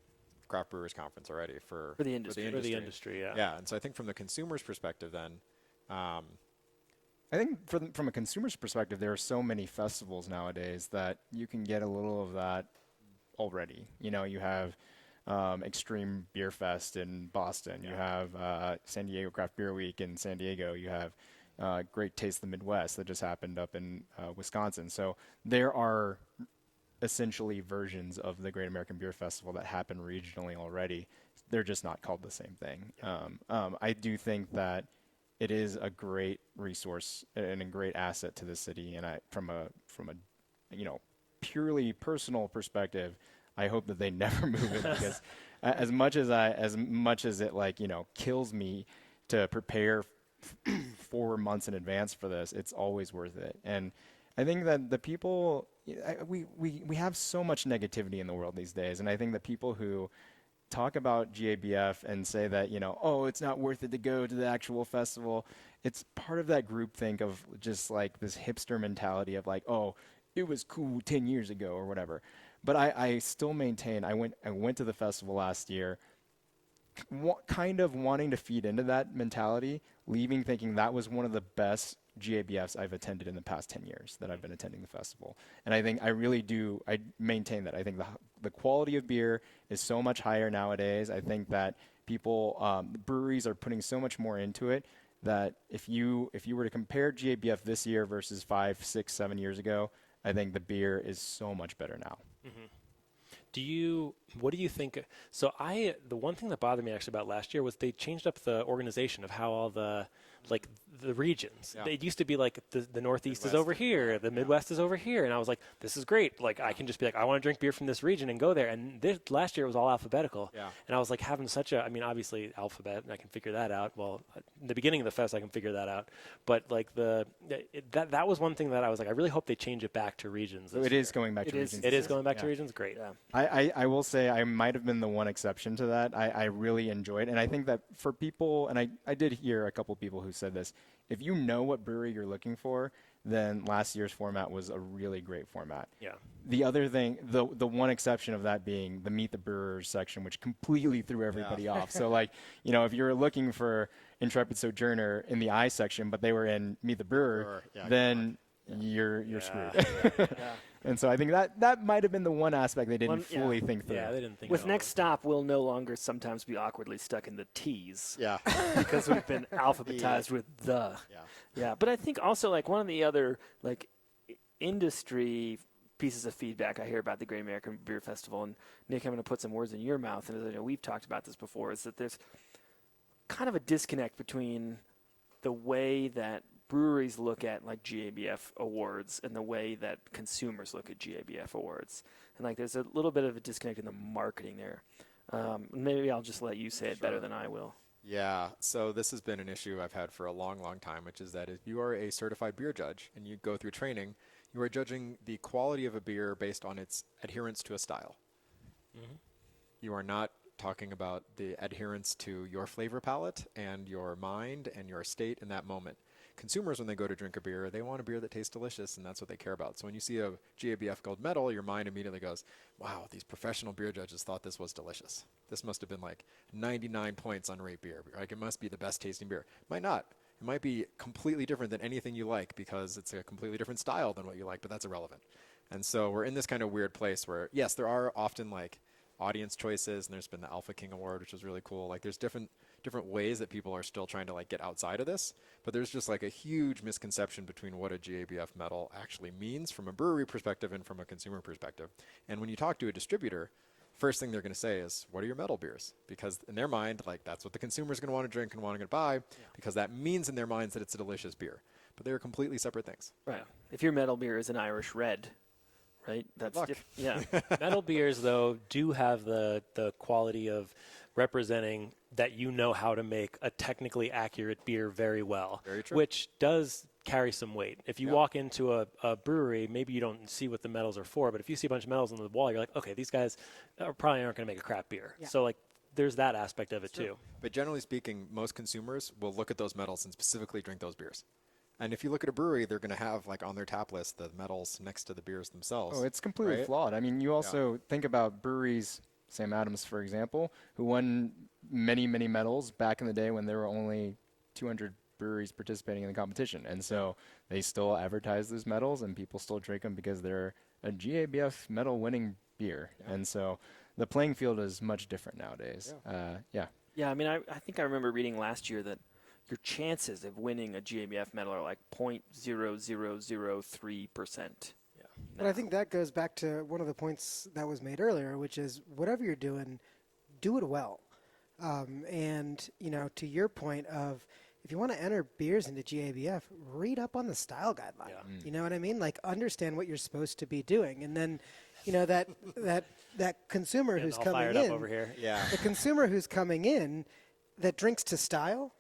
Craft Brewers Conference already for the industry. For the industry, yeah. Yeah, and so I think from the consumer's perspective then, I think from a consumer's perspective, there are so many festivals nowadays that you can get a little of that already. You have Extreme Beer Fest in Boston. You have San Diego Craft Beer Week in San Diego. You have Great Taste of the Midwest that just happened up in Wisconsin. So there are essentially versions of the Great American Beer Festival that happen regionally already. They're just not called the same thing. I do think that it is a great resource and a great asset to the city. And from a purely personal perspective, I hope that they never move it because as much as it kills me to prepare 4 months in advance for this, it's always worth it. And I think that the people, we have so much negativity in the world these days, and I think that people who talk about GABF and say that, it's not worth it to go to the actual festival, it's part of that groupthink of just like this hipster mentality of like, oh, it was cool 10 years ago or whatever. But I still maintain, I went to the festival last year kind of wanting to feed into that mentality, leaving thinking that was one of the best GABFs I've attended in the past 10 years that I've been attending the festival. And I think I maintain that. I think the quality of beer is so much higher nowadays. I think that people, breweries are putting so much more into it that if you were to compare GABF this year versus 5, 6, 7 years ago, I think the beer is so much better now. Mm-hmm. What do you think? So the one thing that bothered me actually about last year was they changed up the organization of how all the regions. Yeah. It used to be like the Northeast Midwest is over here, the Midwest is over here, and I was like, this is great. Like I can just be like, I want to drink beer from this region and go there. And last year it was all alphabetical, and I was like having obviously alphabet, and I can figure that out. Well, in the beginning of the fest, I can figure that out. But like that was one thing that I was like, I really hope they change it back to regions. So it is going back to regions. It is going back to regions. Great. Yeah. I will say I might have been the one exception to that. I really enjoyed, and I think that for people, and I did hear a couple people who said this, if you know what brewery you're looking for, then last year's format was a really great format. Yeah. The other thing, the one exception of that being the Meet the Brewers section, which completely threw everybody off. So if you're looking for Intrepid Sojourner in the I section, but they were in Meet the Brewer, then you're screwed. And so I think that might have been the one aspect they didn't fully think through. Yeah, they didn't think. With Next Stop, we'll no longer sometimes be awkwardly stuck in the T's. Yeah. Because we've been alphabetized with the. Yeah. But I think also one of the other industry pieces of feedback I hear about the Great American Beer Festival, and Nick, I'm going to put some words in your mouth, and as I know we've talked about this before, is that there's kind of a disconnect between the way that breweries look at GABF awards and the way that consumers look at GABF awards. And there's a little bit of a disconnect in the marketing there. Maybe I'll just let you say it better than I will. Yeah, so this has been an issue I've had for a long, long time, which is that if you are a certified beer judge and you go through training, you are judging the quality of a beer based on its adherence to a style. Mm-hmm. You are not talking about the adherence to your flavor palette and your mind and your state in that moment. Consumers, when they go to drink a beer, they want a beer that tastes delicious, and that's what they care about. So when you see a GABF gold medal, your mind immediately goes, wow, these professional beer judges thought this was delicious. This must have been 99 points on Rate Beer. It must be the best tasting beer. It might not. It might be completely different than anything you like because it's a completely different style than what you like, but that's irrelevant. And so we're in this kind of weird place where, yes, there are often audience choices, and there's been the Alpha King Award, which was really cool. There's different ways that people are still trying to get outside of this, but there's just a huge misconception between what a GABF medal actually means from a brewery perspective and from a consumer perspective. And when you talk to a distributor, first thing they're going to say is, what are your medal beers? Because in their mind, that's what the consumer is going to want to drink and want to buy, because that means in their minds that it's a delicious beer. But they are completely separate things. Right. If your medal beer is an Irish red, right? That's Metal beers, though, do have the quality of representing that how to make a technically accurate beer very well. Very true. Which does carry some weight. If you walk into a brewery, maybe you don't see what the medals are for, but if you see a bunch of medals on the wall, you're like, okay, these guys probably aren't going to make a crap beer. Yeah. So there's that aspect of it too. But generally speaking, most consumers will look at those medals and specifically drink those beers. And if you look at a brewery, they're going to have on their tap list the medals next to the beers themselves. Oh, it's completely flawed. I mean, you also think about breweries, Sam Adams, for example, who won many, many medals back in the day when there were only 200 breweries participating in the competition. And so they still advertise those medals, and people still drink them because they're a GABF medal winning beer. Yeah. And so the playing field is much different nowadays. Yeah. Yeah, I mean, I think I remember reading last year that your chances of winning a GABF medal are like 0.0003%. But I think that goes back to one of the points that was made earlier, which is whatever you're doing, do it well. And, you know, to your point of if you want to enter beers into GABF, read up on the style guideline. You know what I mean? Like, understand what you're supposed to be doing. And then, you know, that consumer who's coming in, over here. the consumer who's coming in that drinks to style,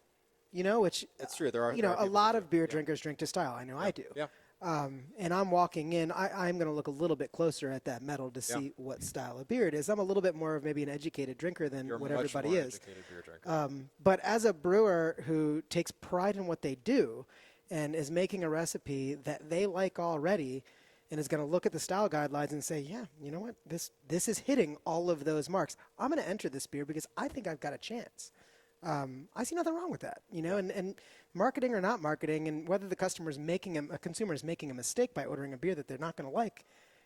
you know, which It's true. There are, you there know, are a people lot that of do. beer drinkers drink to style. I know I do. Yeah. And I'm walking in, I'm going to look a little bit closer at that metal to see what style of beer it is. I'm a little bit more of maybe an educated drinker than You're what much everybody more is. educated beer drinker. But as a brewer who takes pride in what they do and is making a recipe that they like already and is going to look at the style guidelines and say, yeah, you know what, this is hitting all of those marks. I'm going to enter this beer because I think I've got a chance. I see nothing wrong with that, you know, and marketing or not marketing, and whether the consumer is making a mistake by ordering a beer that they're not going to like,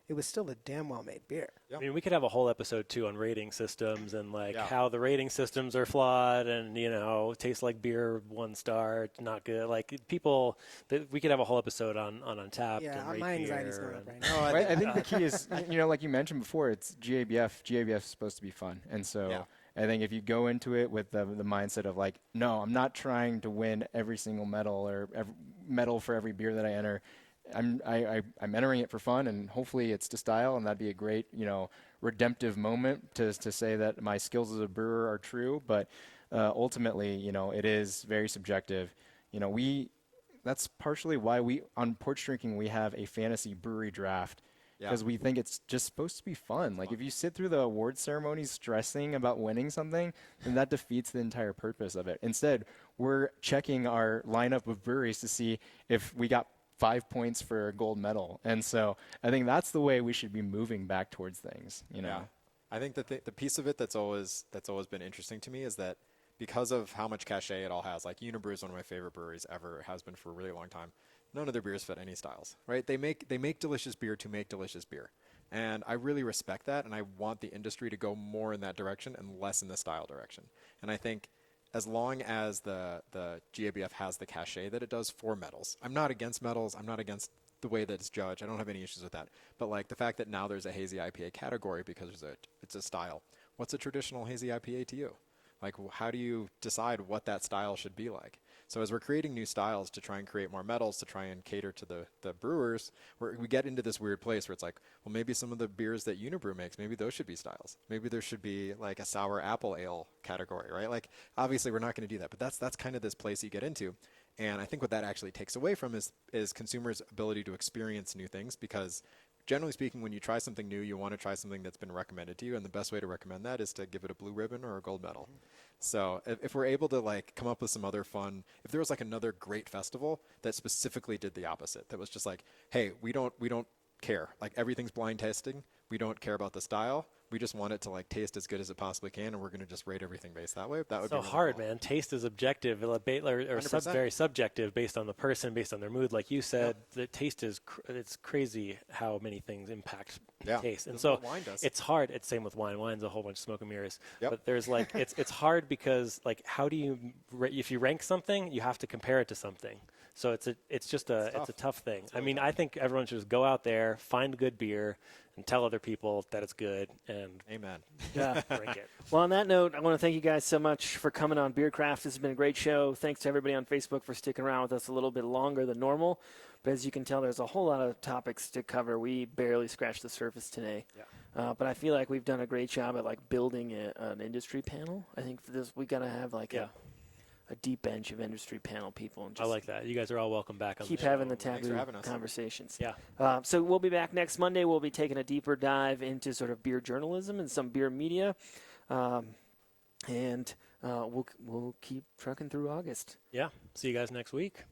it was still a damn well-made beer. I mean, we could have a whole episode too on rating systems and like how the rating systems are flawed and, you know, tastes like beer, 1 star, not good. Like people, we could have a whole episode on Untapped. Yeah, and rate my anxiety's beer going up and- right now. I think the key is, you know, like you mentioned before, it's GABF. GABF is supposed to be fun. And so I think if you go into it with the mindset of like, no, I'm not trying to win every single medal or medal for every beer that I enter. I'm entering it for fun, and hopefully it's to style, and that'd be a great, you know, redemptive moment to say that my skills as a brewer are true. But ultimately, you know, it is very subjective. You know, that's partially why we on Porch Drinking we have a fantasy brewery draft. Because we think it's just supposed to be fun. Like, if you sit through the award ceremonies stressing about winning something, then that defeats the entire purpose of it. Instead, we're checking our lineup of breweries to see if we got 5 points for a gold medal. And so I think that's the way we should be moving back towards things, you know? Yeah. I think that the piece of it that's always been interesting to me is that because of how much cachet it all has, like Unibrew is one of my favorite breweries ever. It has been for a really long time. None of their beers fit any styles, right? They make delicious beer to make delicious beer. And I really respect that, and I want the industry to go more in that direction and less in the style direction. And I think as long as the GABF has the cachet that it does for medals, I'm not against medals. I'm not against the way that it's judged. I don't have any issues with that. But like the fact that now there's a hazy IPA category because it's a style. What's a traditional hazy IPA to you? Like, how do you decide what that style should be like? So as we're creating new styles to try and create more medals, to try and cater to the brewers, we get into this weird place where it's like, well, maybe some of the beers that Unibrew makes, maybe those should be styles. Maybe there should be like a sour apple ale category, right? Like, obviously we're not going to do that, but that's kind of this place you get into. And I think what that actually takes away from is consumers' ability to experience new things, because generally speaking, when you try something new, you want to try something that's been recommended to you, and the best way to recommend that is to give it a blue ribbon or a gold medal. So if we're able to like come up with some other fun, if there was like another great festival that specifically did the opposite, that was just like, hey, we don't care, like everything's blind tasting, we don't care about the style, we just want it to like taste as good as it possibly can, and we're going to just rate everything based that way. That would so be really hard, cool. man. Taste is objective or very subjective based on the person, based on their mood. Like you said, the taste is it's crazy how many things impact taste, and so wine does. it's hard. It's same with wine. Wine's a whole bunch of smoke and mirrors. Yep. But there's like it's hard because like how do you if you rank something, you have to compare it to something. So it's a tough thing. I mean, I think everyone should just go out there, find good beer, and tell other people that it's good, and Amen. drink it. Well, on that note, I want to thank you guys so much for coming on Beercraft. This has been a great show. Thanks to everybody on Facebook for sticking around with us a little bit longer than normal. But as you can tell, there's a whole lot of topics to cover. We barely scratched the surface today. Yeah. But I feel like we've done a great job at like building an industry panel. I think for this, we got to have like a deep bench of industry panel people. And just I like that. You guys are all welcome back on keep the show. having the Thanks for taboo having us. conversations. Yeah. So we'll be back next Monday. We'll be taking a deeper dive into sort of beer journalism and some beer media. And we'll keep trucking through August. Yeah. See you guys next week.